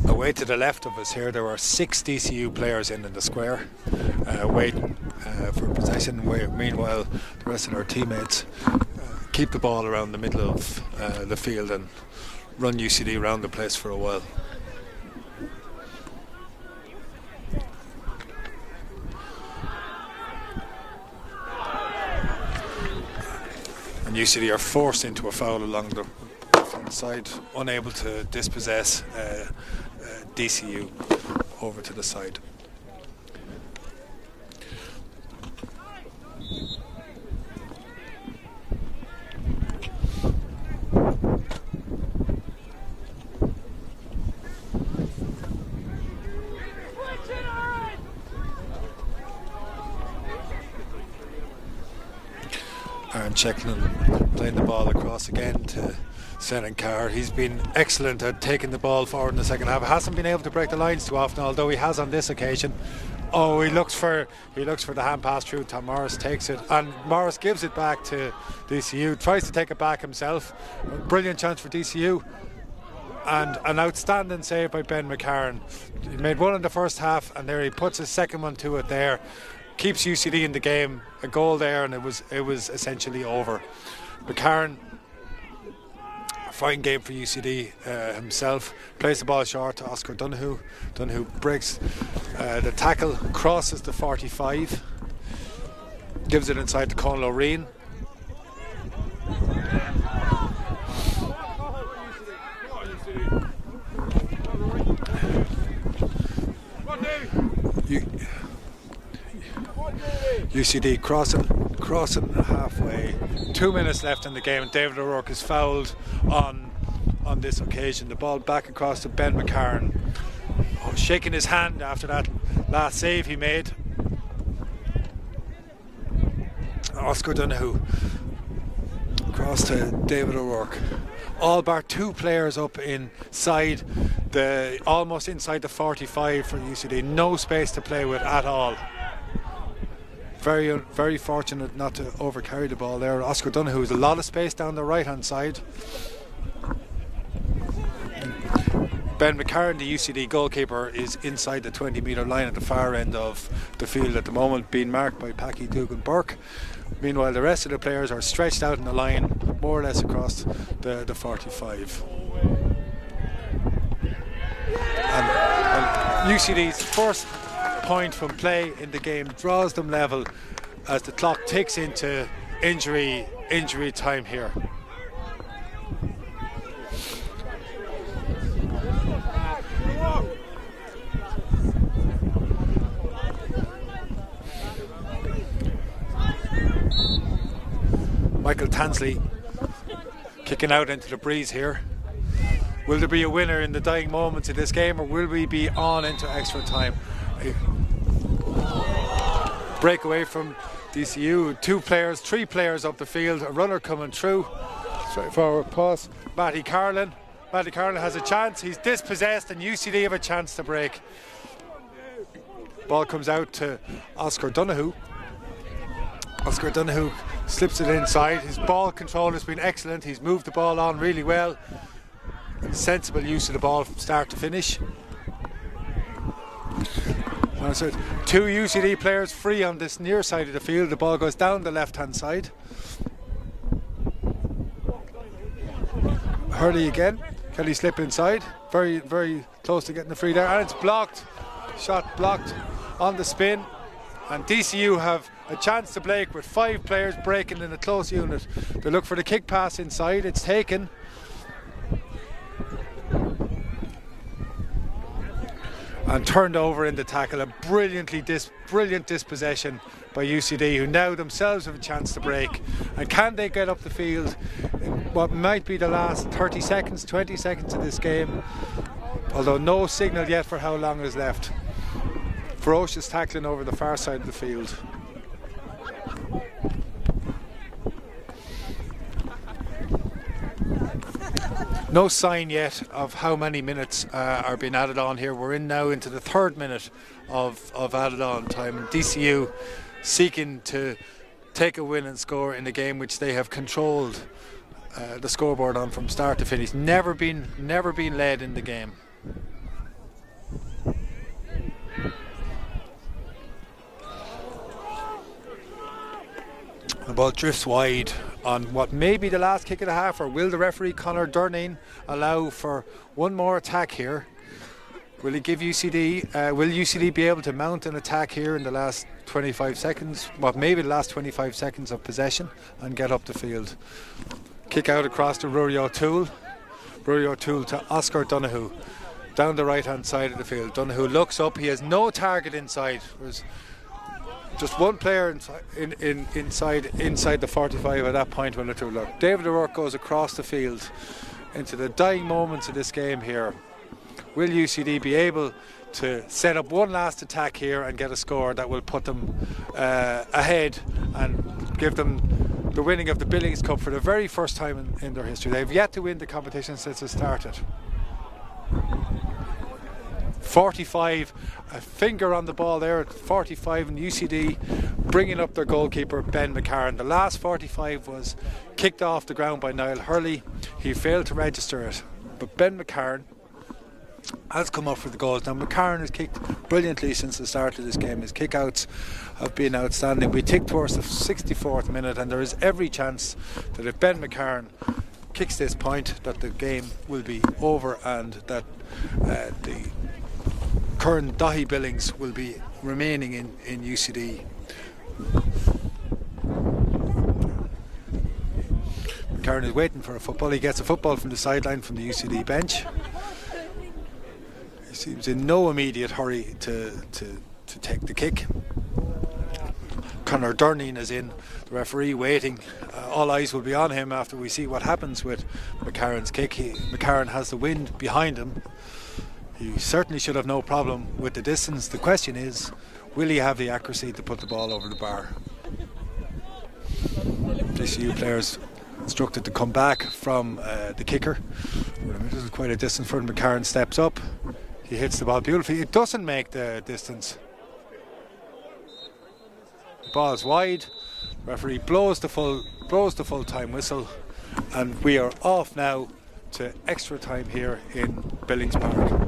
Away to the left of us here, there were 6 DCU players in the square, waiting for possession. Meanwhile, the rest of our teammates keep the ball around the middle of the field and run UCD around the place for a while. And UCD are forced into a foul along the side, unable to dispossess DCU over to the side. Aaron Checknell playing the ball across again to Senan Carr. He's been excellent at taking the ball forward in the second half. Hasn't been able to break the lines too often, although he has on this occasion. Oh, he looks for the hand pass through. Tom Morris takes it, and Morris gives it back to DCU. Tries to take it back himself. Brilliant chance for DCU, and an outstanding save by Ben McCarron. He made one in the first half, and there he puts his second one to it there. Keeps UCD in the game. A goal there, and it was essentially over. McCarron, fine game for UCD himself. Plays the ball short to Oscar Donoghue. Donoghue breaks the tackle, crosses the 45, gives it inside to Conal O'Reen. UCD crossing halfway. 2 minutes left in the game. David O'Rourke is fouled on this occasion. The ball back across to Ben McCarron. Oh, shaking his hand after that last save he made. Oscar Donoghue across to David O'Rourke. All bar 2 players up inside almost inside the 45 for UCD. No space to play with at all. Very fortunate not to overcarry the ball there. Oscar Donoghue has a lot of space down the right hand side. Ben McCarran, the UCD goalkeeper, is inside the 20-metre line at the far end of the field at the moment, being marked by Packy Dugan Burke. Meanwhile, the rest of the players are stretched out in the line, more or less across the 45. And UCD's first point from play in the game draws them level as the clock ticks into injury time here. Michael Tansley kicking out into the breeze here. Will there be a winner in the dying moments of this game, or will we be on into extra time? Breakaway from DCU, 3 players up the field, a runner coming through. Straightforward pass. Matty Carlin has a chance, he's dispossessed, and UCD have a chance to break. Ball comes out to Oscar Donoghue. Oscar Donoghue slips it inside. His ball control has been excellent. He's moved the ball on really well. Sensible use of the ball from start to finish. So 2 UCD players free on this near side of the field. The ball goes down the left hand side. Hurley again. Can he slip inside? Very, very close to getting the free there, and it's blocked. Shot blocked on the spin. And DCU have a chance to break with 5 players breaking in a close unit. They look for the kick pass inside. It's taken. And turned over in the tackle. A brilliant dispossession by UCD, who now themselves have a chance to break. And can they get up the field in what might be the last 30 seconds, 20 seconds of this game? Although no signal yet for how long is left. Ferocious tackling over the far side of the field. No sign yet of how many minutes are being added on here. We're now into the 3rd minute of added on time. DCU seeking to take a win and score in a game which they have controlled the scoreboard on from start to finish. Never been led in the game. The ball drifts wide on what may be the last kick of the half, or will the referee Conor Durneen allow for one more attack here? Will he give UCD? Will UCD be able to mount an attack here in the last 25 seconds? What maybe the last 25 seconds of possession, and get up the field? Kick out across to Rory O'Toole. Rory O'Toole to Oscar Donoghue down the right hand side of the field. Donoghue looks up. He has no target inside. There's just one player inside the 45 at that point when it look. David O'Rourke goes across the field into the dying moments of this game here. Will UCD be able to set up one last attack here and get a score that will put them ahead and give them the winning of the Billings Cup for the very first time in their history? They've yet to win the competition since it started. 45, a finger on the ball there at 45, and UCD bringing up their goalkeeper Ben McCarran. The last 45 was kicked off the ground by Niall Hurley. He failed to register it, but Ben McCarran has come up for the goals. Now McCarran has kicked brilliantly since the start of this game. His kick-outs have been outstanding. We tick towards the 64th minute, and there is every chance that if Ben McCarran kicks this point, that the game will be over, and that the current Dahi Billings will be remaining in UCD. McCarran is waiting for a football. He gets a football from the sideline from the UCD bench. He seems in no immediate hurry to take the kick. Conor Durneen is in, the referee waiting. All eyes will be on him after we see what happens with McCarran's kick. McCarran has the wind behind him. He certainly should have no problem with the distance. The question is, will he have the accuracy to put the ball over the bar? DCU players instructed to come back from the kicker. This is quite a distance for him. McCarran steps up. He hits the ball beautifully. It doesn't make the distance. The ball is wide. The referee blows the full time whistle, and we are off now to extra time here in Billings Park.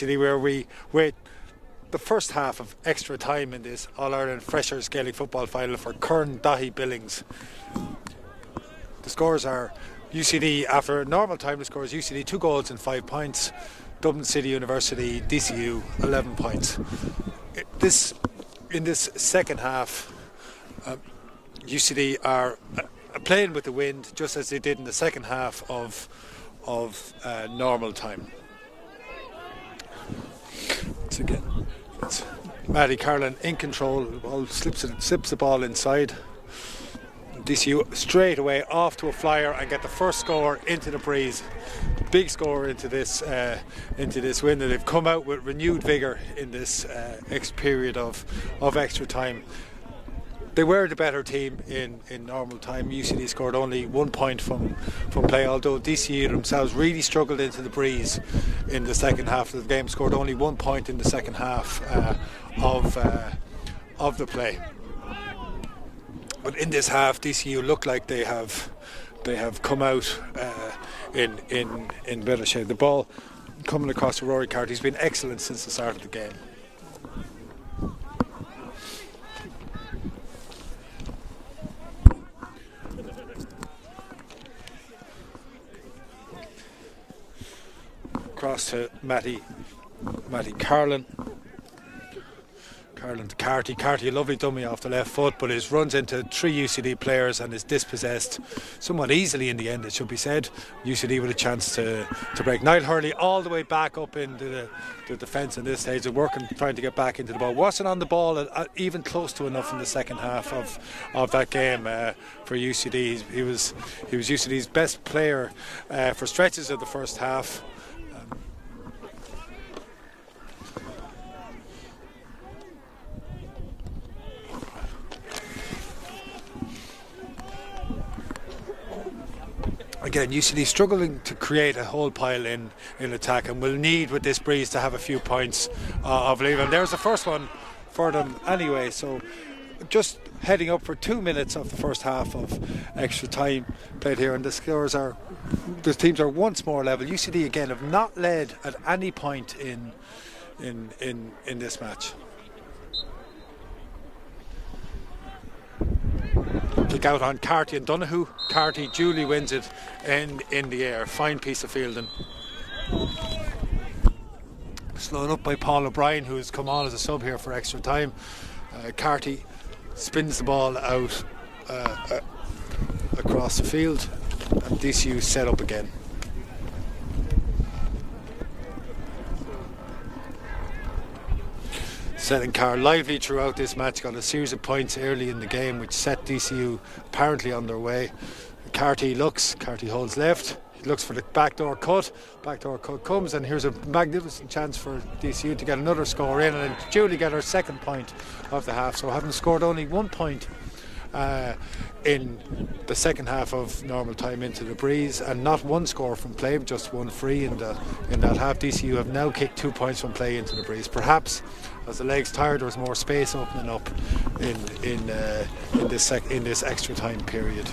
where we wait the first half of extra time in this All-Ireland Freshers Gaelic football final for Kern Dahi Billings. The scores are UCD, after normal time, the scores UCD 2 goals and 5 points, Dublin City University DCU 11 points. In this second half, UCD are playing with the wind just as they did in the second half of normal time. It's Matty Carlin in control. The ball slips the ball inside. DCU straight away off to a flyer and get the first score into the breeze. Big score into this win, and they've come out with renewed vigour in this period of extra time. They were the better team in normal time. UCD scored only 1 point from play, although DCU themselves really struggled into the breeze in the second half of the game, scored only 1 point in the second half of the play. But in this half, DCU look like they have come out in better shape. The ball coming across to Rory Carty, he's been excellent since the start of the game. Across to Matty Carlin. Carlin to Carty. Carty, a lovely dummy off the left foot, but it runs into 3 UCD players and is dispossessed somewhat easily in the end, it should be said. UCD with a chance to break. Niall Hurley all the way back up into the defence in this stage. They're working, trying to get back into the ball. Wasn't on the ball even close to enough in the second half of that game for UCD. He was UCD's best player for stretches of the first half. Again, UCD struggling to create a whole pile in attack, and will need with this breeze to have a few points of lead. And there's the first one for them anyway. So just heading up for 2 minutes of the first half of extra time played here, and the teams are once more level. UCD again have not led at any point in this match. Kick out on Carty and Donoghue. Carty duly wins it in the air. Fine piece of fielding. Slowed up by Paul O'Brien, who has come on as a sub here for extra time. Carty spins the ball out across the field, and DCU set up again. Setting Carr lively throughout this match, got a series of points early in the game which set DCU apparently on their way. Carty holds left, he looks for the backdoor cut comes, and here's a magnificent chance for DCU to get another score in and duly get her second point of the half. So having scored only 1 point in the second half of normal time into the breeze, and not one score from play, but just one free in that half, DCU have now kicked 2 points from play into the breeze. Perhaps as the legs tired, there was more space opening up in this extra time period.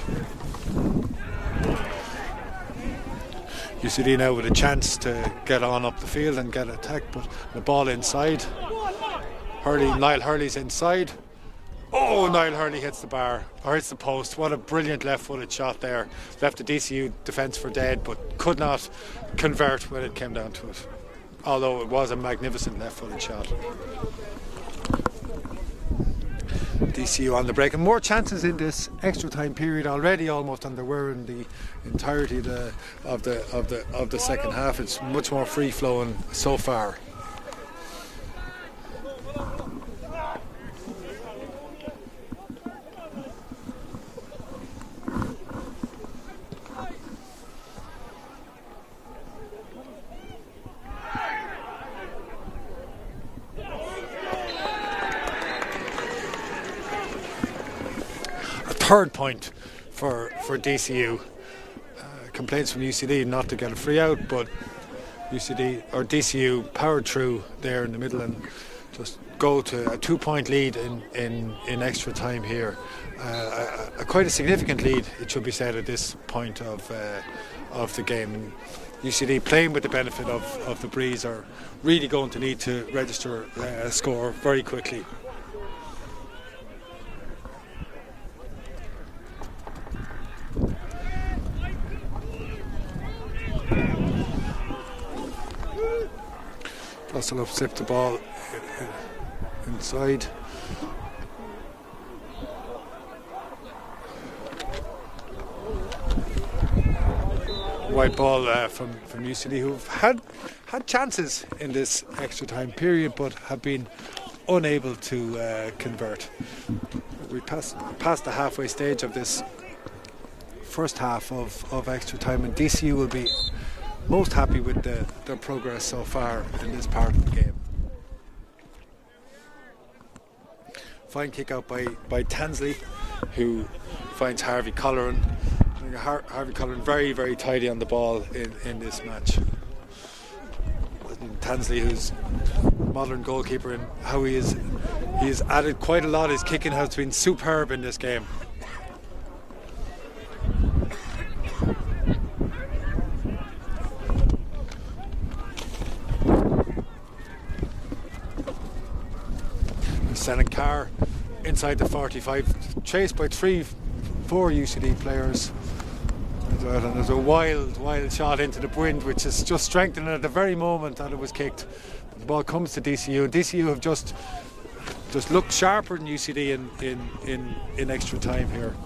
UCD now with a chance to get on up the field and get attacked, but the ball inside. Niall Hurley's inside. Oh, Niall Hurley hits the bar, or hits the post. What a brilliant left-footed shot there. Left the DCU defence for dead, but could not convert when it came down to it. Although it was a magnificent left-footed shot. DCU on the break, and more chances in this extra time period already almost than there were in the entirety of the second half. It's much more free-flowing so far. Third point for DCU. Complaints from UCD not to get a free out, but DCU powered through there in the middle and just go to a 2 point lead in extra time here. Quite a significant lead, it should be said, at this point of the game. UCD, playing with the benefit of the breeze, are really going to need to register a score very quickly. Russell up, slipped the ball inside. White ball from UCD, who've had chances in this extra time period but have been unable to convert. We passed the halfway stage of this first half of extra time, and DCU will be most happy with their progress so far in this part of the game. Fine kick out by Tansley, who finds Harvey Colleran. Harvey Colleran very, very tidy on the ball in this match. Tansley, who's a modern goalkeeper, and how he has added quite a lot. His kicking has been superb in this game. Sending Carr inside the 45, chased by 3-4 UCD players. And there's a wild shot into the wind, which is just strengthening at the very moment that it was kicked. The ball comes to DCU, and DCU have just looked sharper than UCD in extra time here.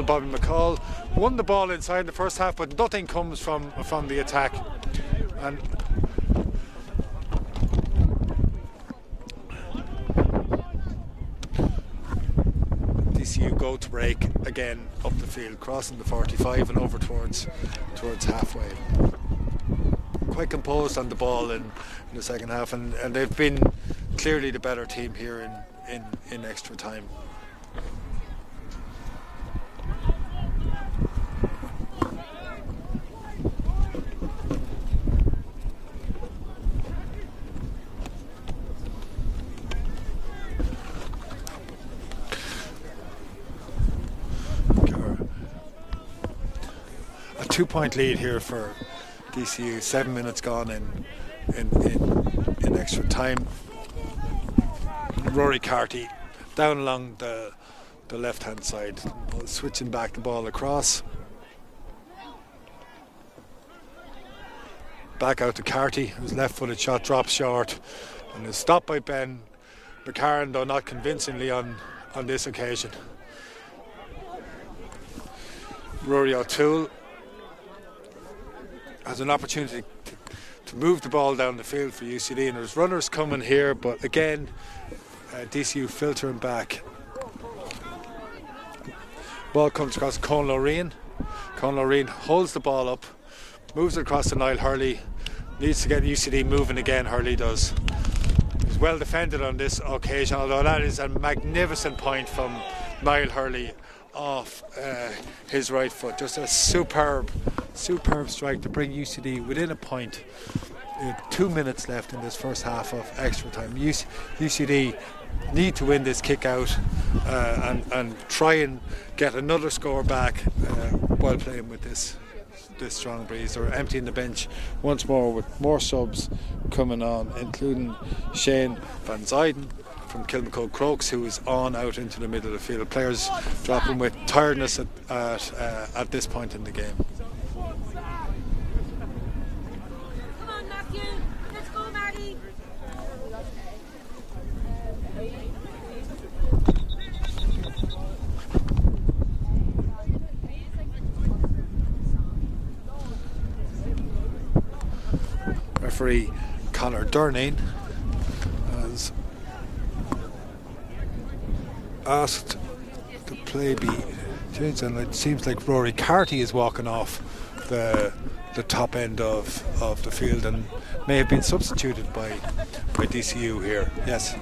Bobby McCall won the ball inside the first half, but nothing comes from the attack. And DCU go to break again up the field, crossing the 45 and over towards halfway. Quite composed on the ball in the second half, and they've been clearly the better team here in extra time. A 2-point lead here for DCU. 7 minutes gone in extra time. Rory Carty down along the left hand side, switching back the ball across. Back out to Carty, whose left footed shot drops short and is stopped by Ben McCarran, though not convincingly on this occasion. Rory O'Toole has an opportunity to move the ball down the field for UCD, and there's runners coming here, but again DCU filtering back. Ball comes across Conn Loreen. Conn Loreen holds the ball up, moves it across to Niall Hurley. Needs to get UCD moving again, Hurley does. He's well defended on this occasion, although that is a magnificent point from Niall Hurley off his right foot. Just a superb strike to bring UCD within a point. 2 minutes left in this first half of extra time. UCD need to win this kick out and try and get another score back while playing with this strong breeze. They're emptying the bench once more with more subs coming on, including Shane Van Zuyden from Kilmacud Crokes, who is on out into the middle of the field. Players dropping with tiredness at this point in the game. Come on, Matthew. Let's go, Maddie. Referee Conor Durnane has asked the play be changed, and it seems like Rory Carty is walking off the top end of the field and may have been substituted by DCU here. Yes.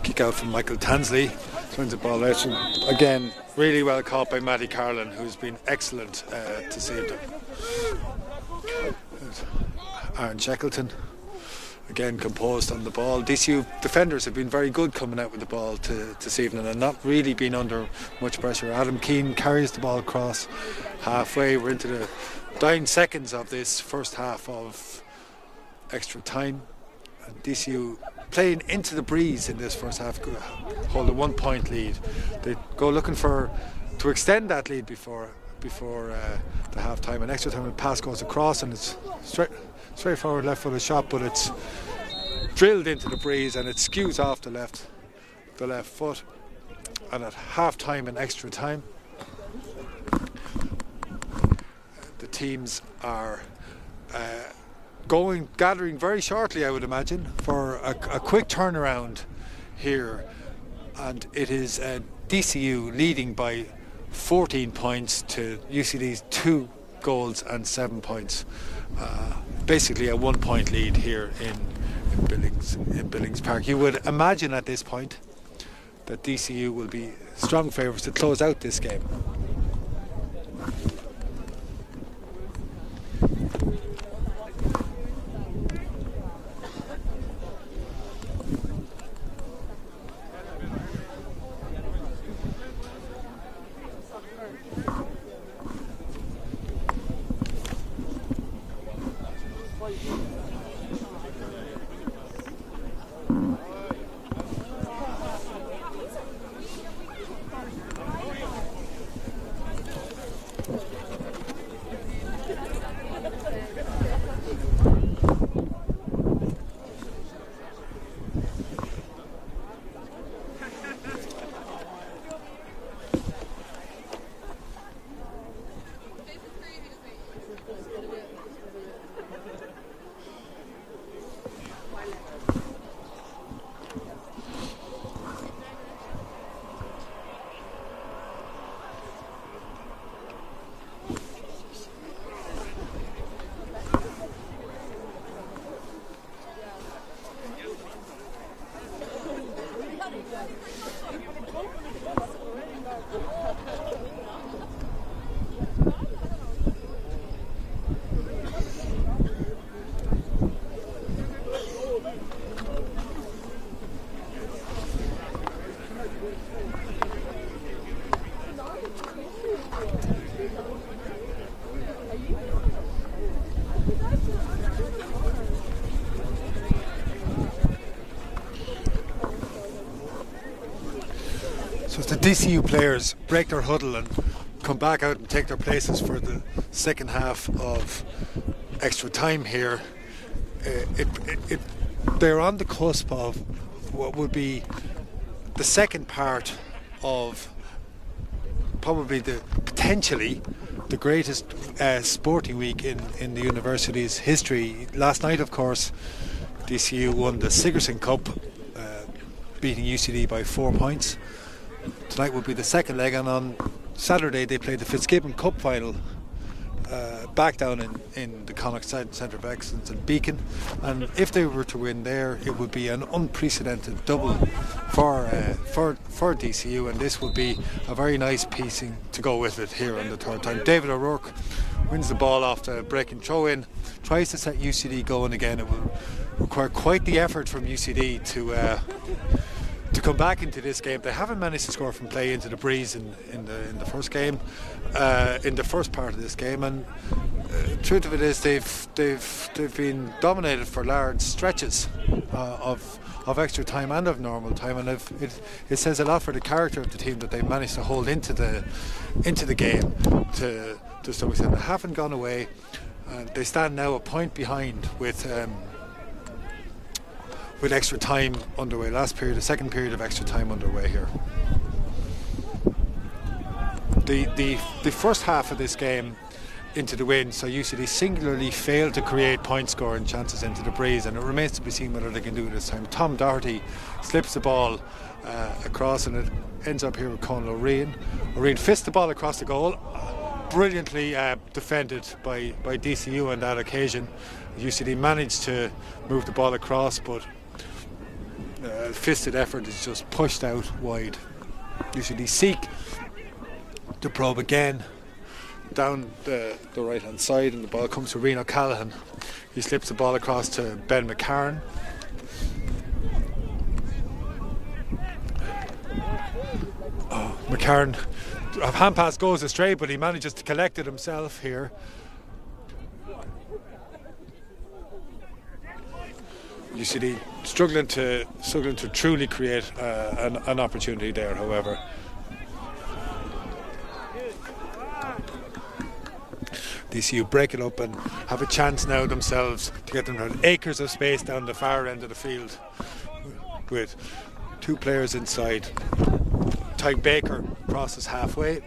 Kick out from Michael Tansley. Turns the ball out. Again, really well caught by Matty Carlin, who's been excellent to save them. Aaron Shackleton, again composed on the ball. DCU defenders have been very good coming out with the ball this evening and not really been under much pressure. Adam Keane carries the ball across halfway. We're into the dying seconds of this first half of extra time. And DCU playing into the breeze in this first half, hold a 1 point lead. They go looking to extend that lead before the half time. An extra time, the pass goes across and it's straightforward left footed shot, but it's drilled into the breeze and it skews off the left foot. And at half time and extra time, the teams are gathering very shortly, I would imagine, for a quick turnaround here, and it is DCU leading by 14 points to UCD's 2 goals and 7 points. Basically a 1 point lead here in Billings Park. You would imagine at this point that DCU will be strong favourites to close out this game. So as the DCU players break their huddle and come back out and take their places for the second half of extra time here, they're on the cusp of what would be the second part of probably potentially the greatest sporting week in the university's history. Last night, of course, DCU won the Sigerson Cup, beating UCD by 4 points. Tonight will be the second leg, and on Saturday they played the Fitzgibbon Cup final back down in the Connacht Centre of Excellence in Beacon, and if they were to win there, it would be an unprecedented double for DCU, and this would be a very nice piecing to go with it here on the third time. David O'Rourke wins the ball off the breaking throw-in, tries to set UCD going again. It will require quite the effort from UCD to come back into this game. They haven't managed to score from play into the breeze in the first game, in the first part of this game, and truth of it is they've been dominated for large stretches of extra time and of normal time, and it says a lot for the character of the team that they've managed to hold into the game to some extent. They haven't gone away. They stand now a point behind with extra time underway. The second period of extra time underway here. The first half of this game into the win, so UCD singularly failed to create point scoring chances into the breeze, and it remains to be seen whether they can do it this time. Tom Doherty slips the ball across, and it ends up here with Conal O'Reen. O'Reen fists the ball across the goal, brilliantly defended by DCU on that occasion. UCD managed to move the ball across, but fisted effort is just pushed out wide. UCD seek to probe again. down the right hand side, and the ball comes to Reno Callahan. He slips the ball across to Ben McCarran. McCarran, a hand pass goes astray, but he manages to collect it himself here. UCD struggling to truly create an opportunity there, however. DCU break it up and have a chance now themselves to get them acres of space down the far end of the field with two players inside. Tyke Baker crosses halfway.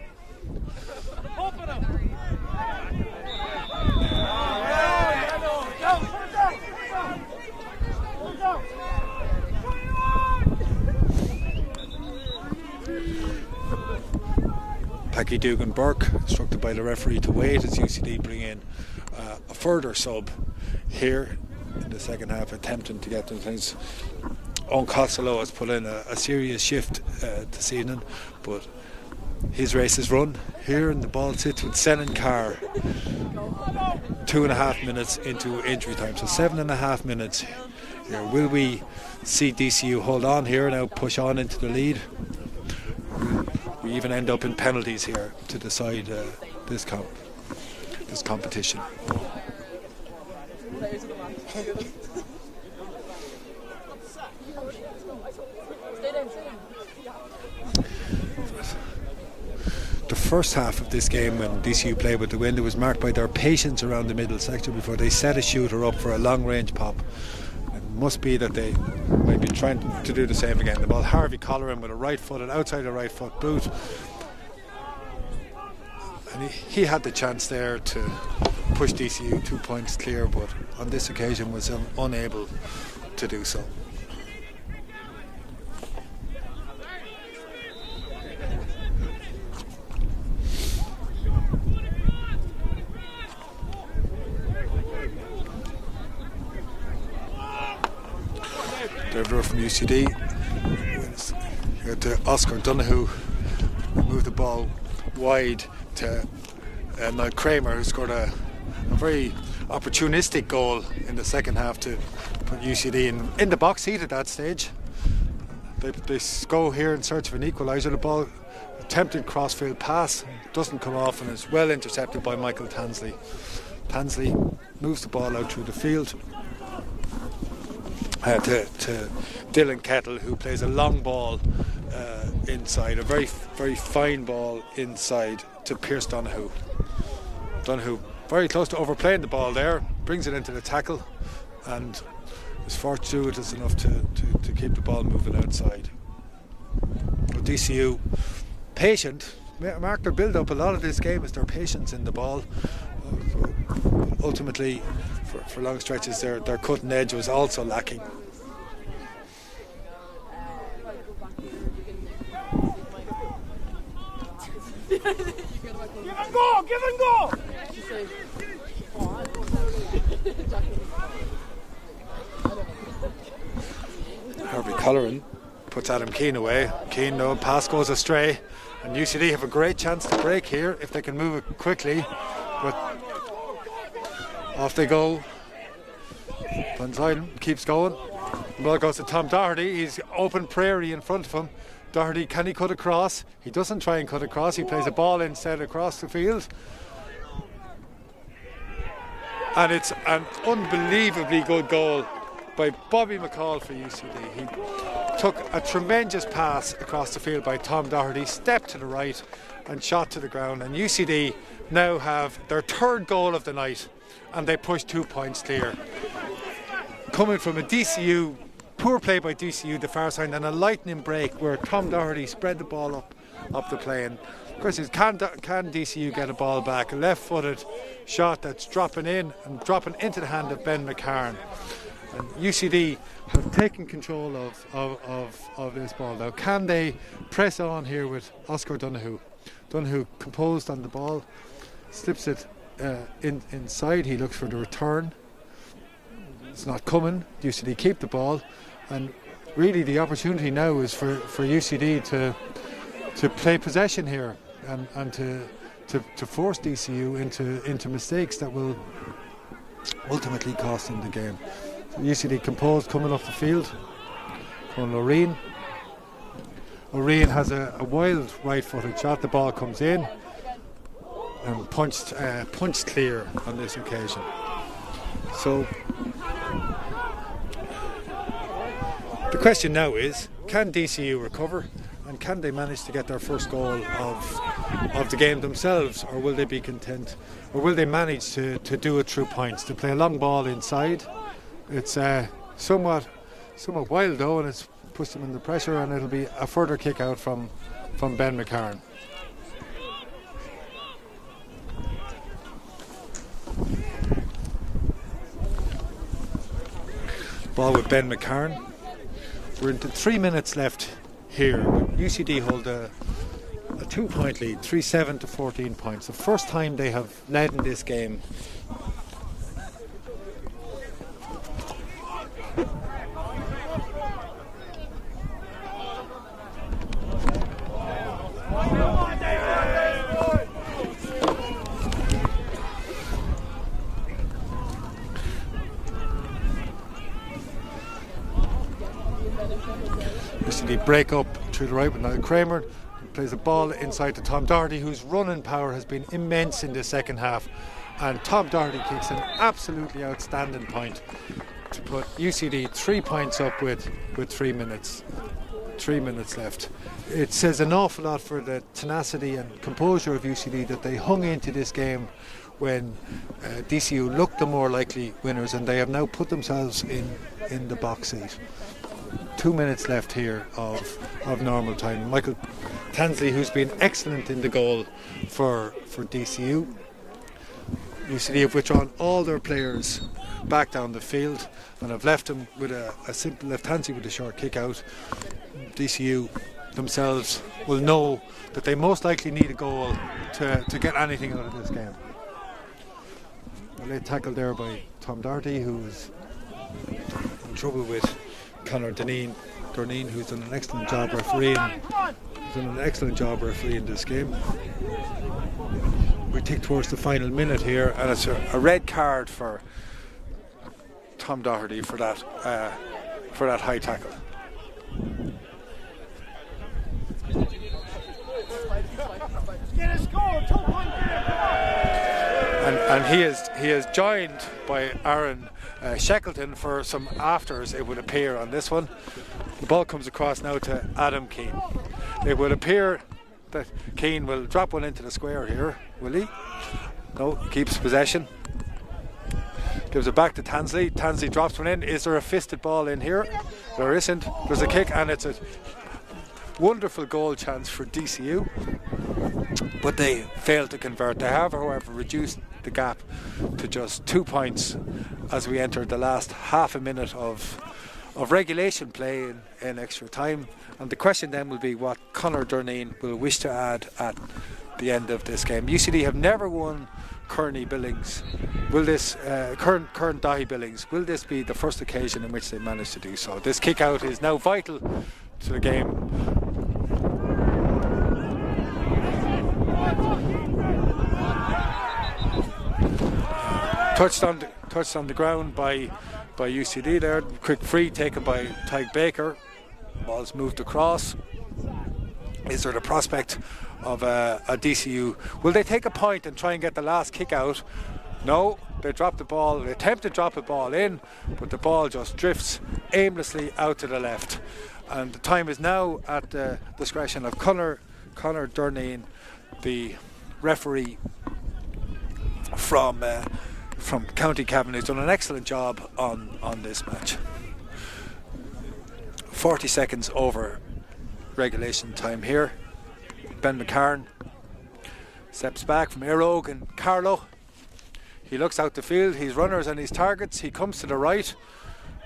Packy Dugan Burke instructed by the referee to wait as UCD bring in a further sub here in the second half, attempting to get them things. Owen Costello has put in a serious shift this evening, but his race is run here, and the ball sits with Senan Carr 2.5 minutes into injury time, so 7.5 minutes here. Will we see DCU hold on here now, push on into the lead? We even end up in penalties here to decide this competition. The first half of this game, when DCU played with the wind, it was marked by their patience around the middle sector before they set a shooter up for a long range pop. It must be that they might be trying to do the same again. The ball, Harvey Colleran with a right-footed, outside the right foot boot, and he had the chance there to push DCU 2 points clear, but on this occasion was unable to do so. Deliverer from UCD. You got to Oscar Donoghue, moved the ball wide to Niall Kramer, who scored a very opportunistic goal in the second half to put UCD in the box seat at that stage. They go here in search of an equaliser. The ball, attempted crossfield pass, doesn't come off and is well intercepted by Michael Tansley. Tansley moves the ball out through the field to Dylan Kettle, who plays a long ball inside, a very, very fine ball inside to Pierce Donoghue. Donoghue very close to overplaying the ball there, brings it into the tackle and is fortuitous enough to keep the ball moving outside. But DCU, patient, mark their build up. A lot of this game is their patience in the ball. Ultimately, for long stretches, their cutting edge was also lacking. Give and go! Give and go! Harvey Colleran puts Adam Keane away. Keane, no pass goes astray, and UCD have a great chance to break here if they can move it quickly. But off they go. Van Zyden keeps going. The ball goes to Tom Doherty. He's open prairie in front of him. Doherty, can he cut across? He doesn't try and cut across. He plays a ball instead across the field. And it's an unbelievably good goal by Bobby McCall for UCD. He took a tremendous pass across the field by Tom Doherty, stepped to the right and shot to the ground. And UCD now have their third goal of the night, and they push 2 points clear. Coming from a DCU, poor play by DCU, the far side, and a lightning break where Tom Doherty spread the ball up the play. And the question is, can DCU get a ball back? A left-footed shot that's dropping in and dropping into the hand of Ben McCarran. And UCD have taken control of this ball now. Can they press on here with Oscar Donoghue? Donoghue composed on the ball, slips it inside. He looks for the return. It's not coming. UCD keep the ball, and really the opportunity now is for UCD to play possession here and to to force DCU into mistakes that will ultimately cost them the game. So UCD composed coming off the field. From Loreen. Loreen has a wild right-footed shot. The ball comes in and punched clear on this occasion. So the question now is, can DCU recover, and can they manage to get their first goal of the game themselves, or will they be content, or will they manage to do it through points, to play a long ball inside? It's somewhat wild though, and it's pushed them under pressure, and it'll be a further kick out from Ben McCarran. Ball with Ben McCarran. We're into 3 minutes left here. UCD hold a 2-point lead, 3-7 to 14 points. The first time they have led in this game. UCD break up to the right with Niall Kramer, plays a ball inside to Tom Doherty, whose running power has been immense in the second half, and Tom Doherty kicks an absolutely outstanding point to put UCD 3 points up with 3 minutes left. It says an awful lot for the tenacity and composure of UCD that they hung into this game when DCU looked the more likely winners, and they have now put themselves in the box seat. 2 minutes left here of normal time. Michael Tansley, who's been excellent in the goal for DCU. UCD have withdrawn all their players back down the field and have left them with a simple left-hand with a short kick out. DCU themselves will know that they most likely need a goal to get anything out of this game. A late tackle there by Tom Doherty, who is in trouble with Conor Dorneen, who's done an excellent job refereeing this game. We tick towards the final minute here, and it's a red card for Tom Doherty for that high tackle. And he is joined by Aaron Shackleton for some afters, it would appear, on this one. The ball comes across now to Adam Keane. It would appear that Keane will drop one into the square here, will he? No, keeps possession. Gives it back to Tansley. Tansley drops one in. Is there a fisted ball in here? There isn't. There's a kick, and it's a wonderful goal chance for DCU, but they failed to convert. They have, however, reduced the gap to just 2 points as we enter the last half a minute of regulation play in extra time. And the question then will be what Conor Dorneen will wish to add at the end of this game. UCD have never won Kearney Billings. Will this Kern Dahi Billings, will this be the first occasion in which they manage to do so? This kick out is now vital to the game. Touched on the ground by UCD there. Quick free taken by Tyke Baker. Ball's moved across. Is there the prospect of a DCU? Will they take a point and try and get the last kick out? No, they drop the ball. They attempt to drop the ball in, but the ball just drifts aimlessly out to the left. And the time is now at the discretion of Conor Dorneen, the referee from County Cavan, who's done an excellent job on this match. 40 seconds over regulation time here. Ben McCarran steps back from Erogue and Carlo. He looks out the field, he's runners and his targets. He comes to the right.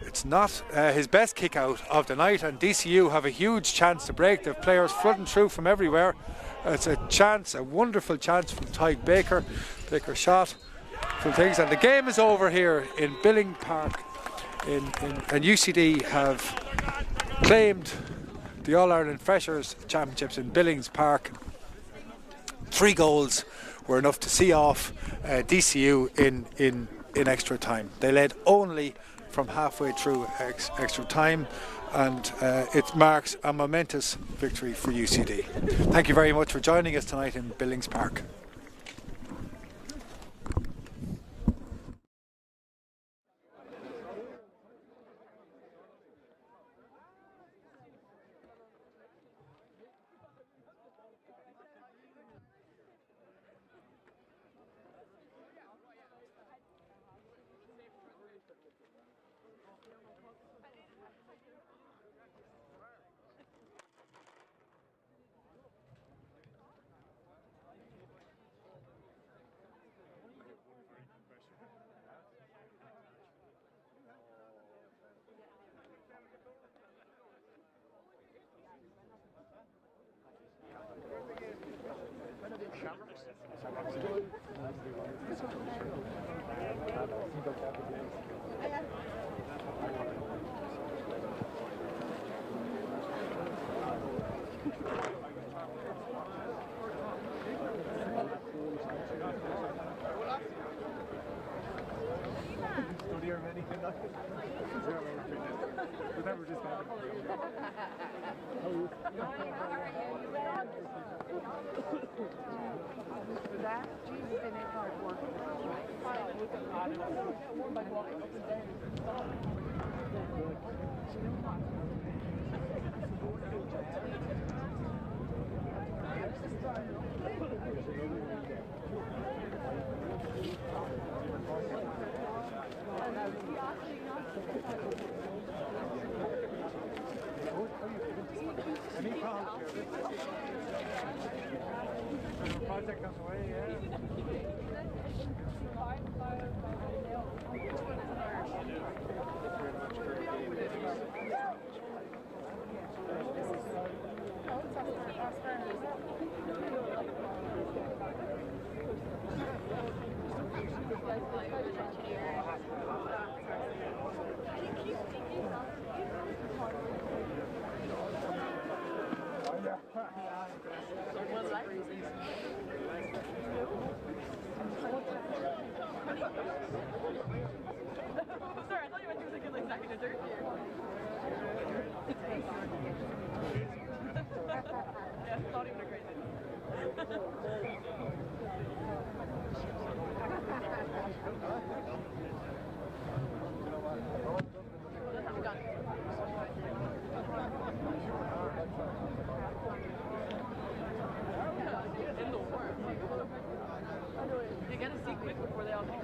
It's not his best kick out of the night, and DCU have a huge chance to break. They have players flooding through from everywhere. It's a chance, a wonderful chance from Tyke Baker. Baker shot from things, and the game is over here in Billings Park. And UCD have claimed the All-Ireland Freshers Championships in Billings Park. 3 goals were enough to see off DCU in extra time. They led only from halfway through extra time, and it marks a momentous victory for UCD. Thank you very much for joining us tonight in Billings Park. Sorry, I thought you meant he was like in like second or third year. Yeah, not even a crazy. In the war. You gotta see quick before they all come.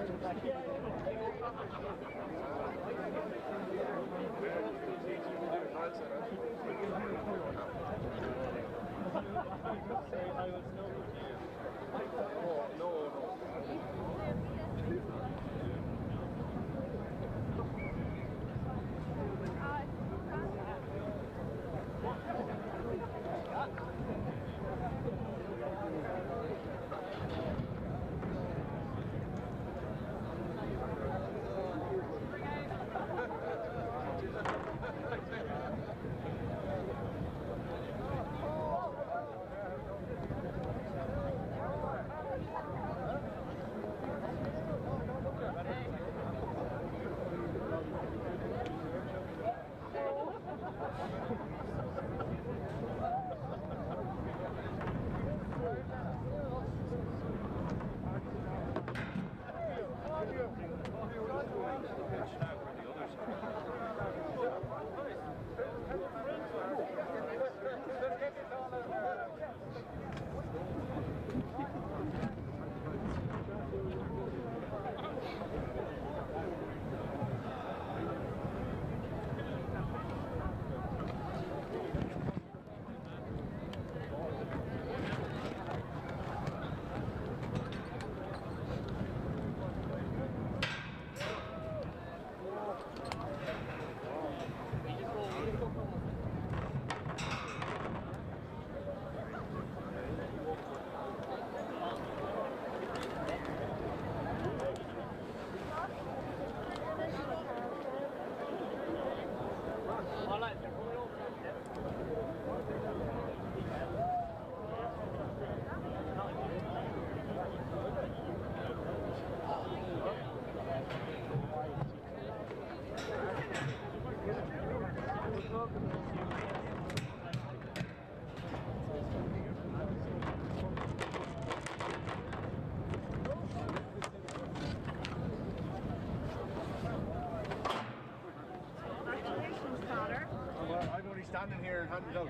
hand it out.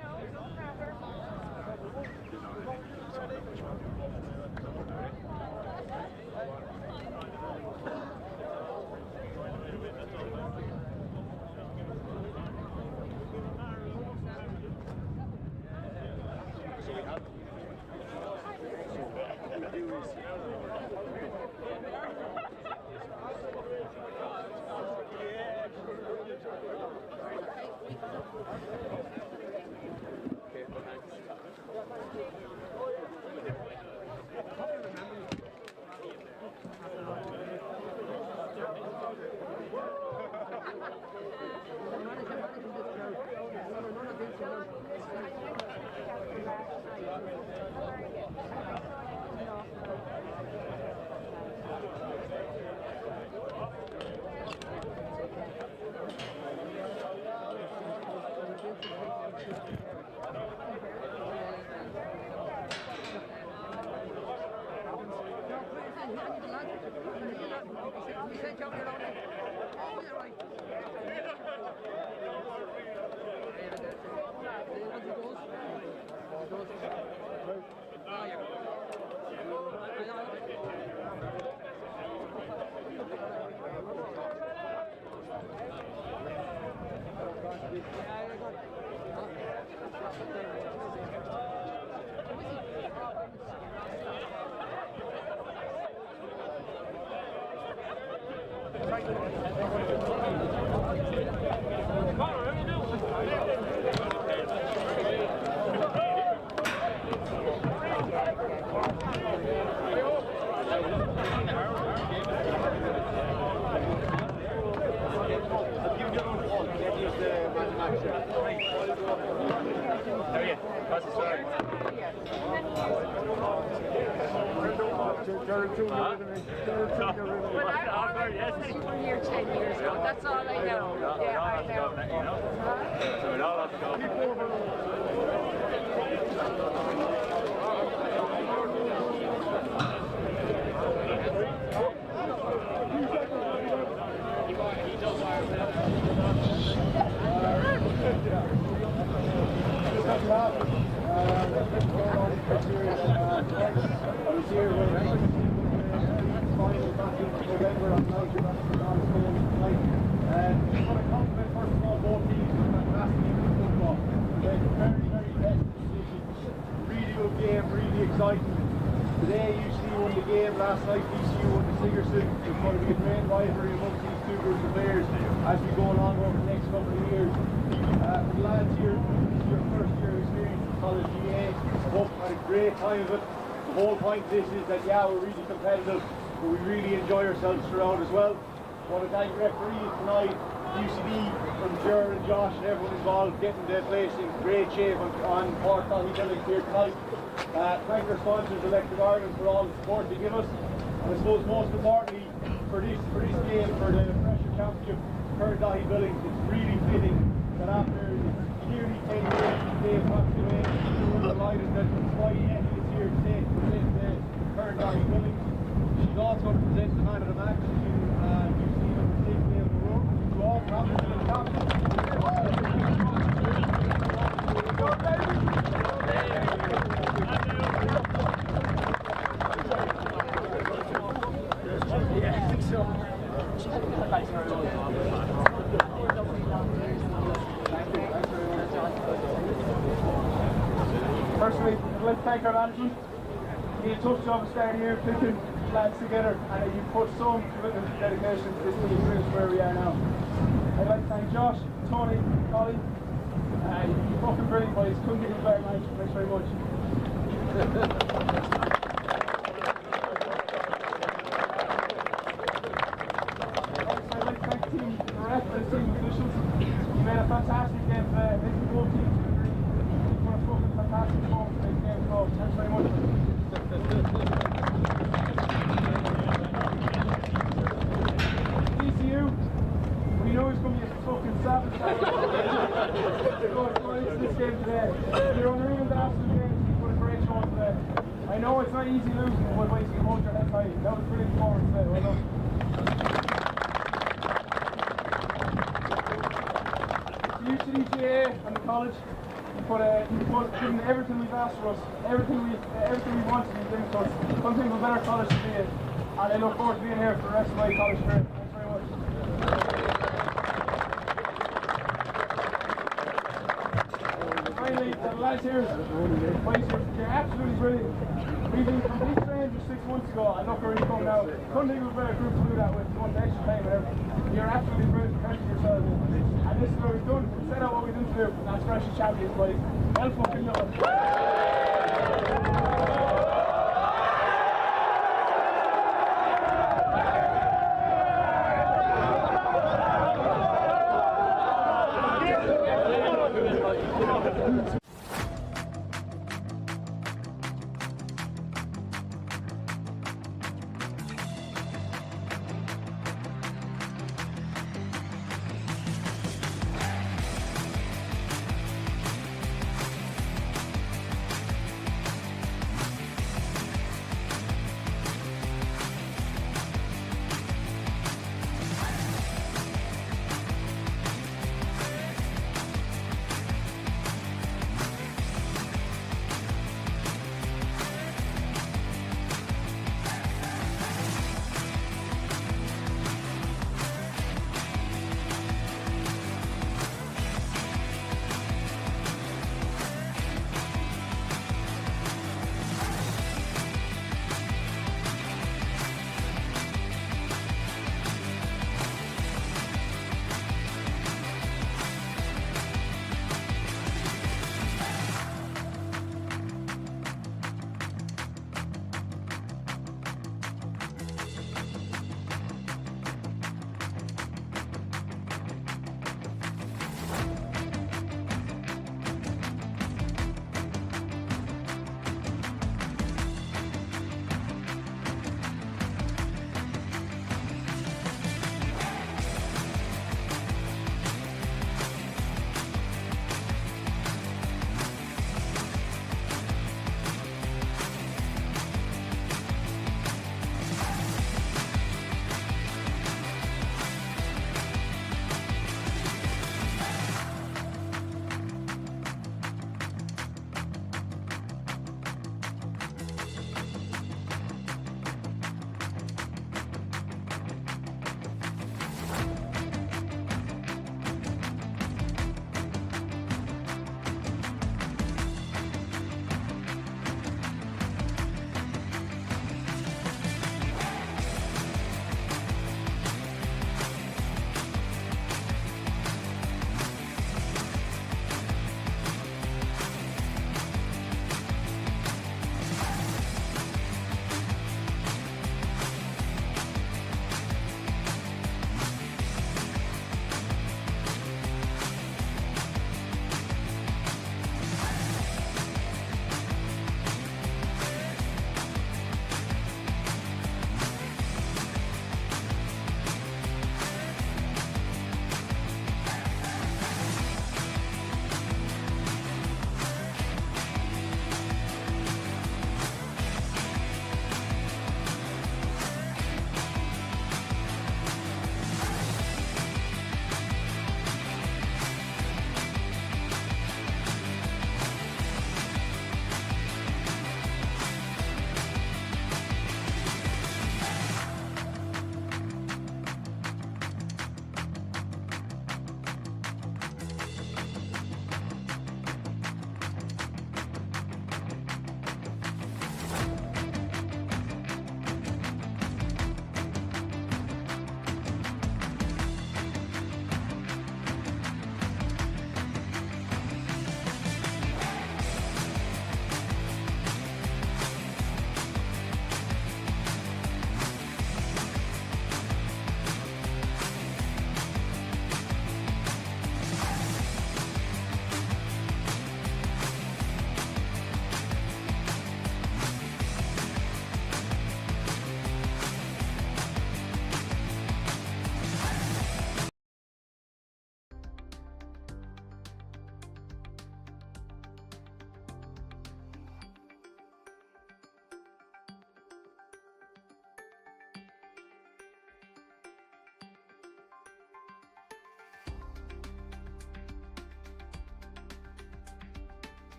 Here 10 years ago. That's all I know. Yeah, I know. Today, UCD won the game. Last night, DCU won the Sigerson. It's going to be a great rivalry amongst these two groups of players as we go along over the next couple of years. For the lads here, this is your first year of experience in college GA. I hope you had a great time of it. The whole point of this is that, yeah, we're really competitive, but we really enjoy ourselves throughout as well. I want to thank referees tonight, UCD, from Ger and Josh and everyone involved, getting the place in great shape on Port County Billings here tonight. Thank our sponsors, Electric Ireland, for all the support they give us. And I suppose most importantly, for this game, for the Pressure Championship, Dahi Billings, it's really fitting that after nearly 10 years since Dave passed away, we're delighted that despite Eddie is here today to present the Dahi Billings. She's also going to present the man of the match to UCD number 6, Dave in the room. So all props to the captain. Personally, I'd like to thank our management. You did a tough job of starting here, picking lads together, and you put some commitment and dedication to this team to where we are now. I'd like to thank Josh, Tony, Colin. You're fucking brilliant, boys. Couldn't give you a better match. Thanks very much. I'd like to thank the team, the rest of the team officials. You made a fantastic game today. I think the whole team should agree. You put a fucking fantastic performance in this game. So, thanks very much. DCU, we know it's going to be a fucking savage. Going into this game today. You're unreal in the absolute game. You put a great show on today. I know it's not easy losing, but wait till you hold your head high. That was a brilliant performance today. Well done. UCD GA and the college, given everything we've asked for us, everything we wanted to bring to us, couldn't think of a better college to be in. And I look forward to being here for the rest of my college career. Thanks very much. Finally, the lads here, you're absolutely brilliant. We've been complete strangers 6 months ago, and look where we've come now. Couldn't think of a better group to do that with, one extra time and everything. You're absolutely brilliant, thank you yourselves. And this is what we've done, we set out what we didn't do, and that's freshly champions, boys. Well fucking done.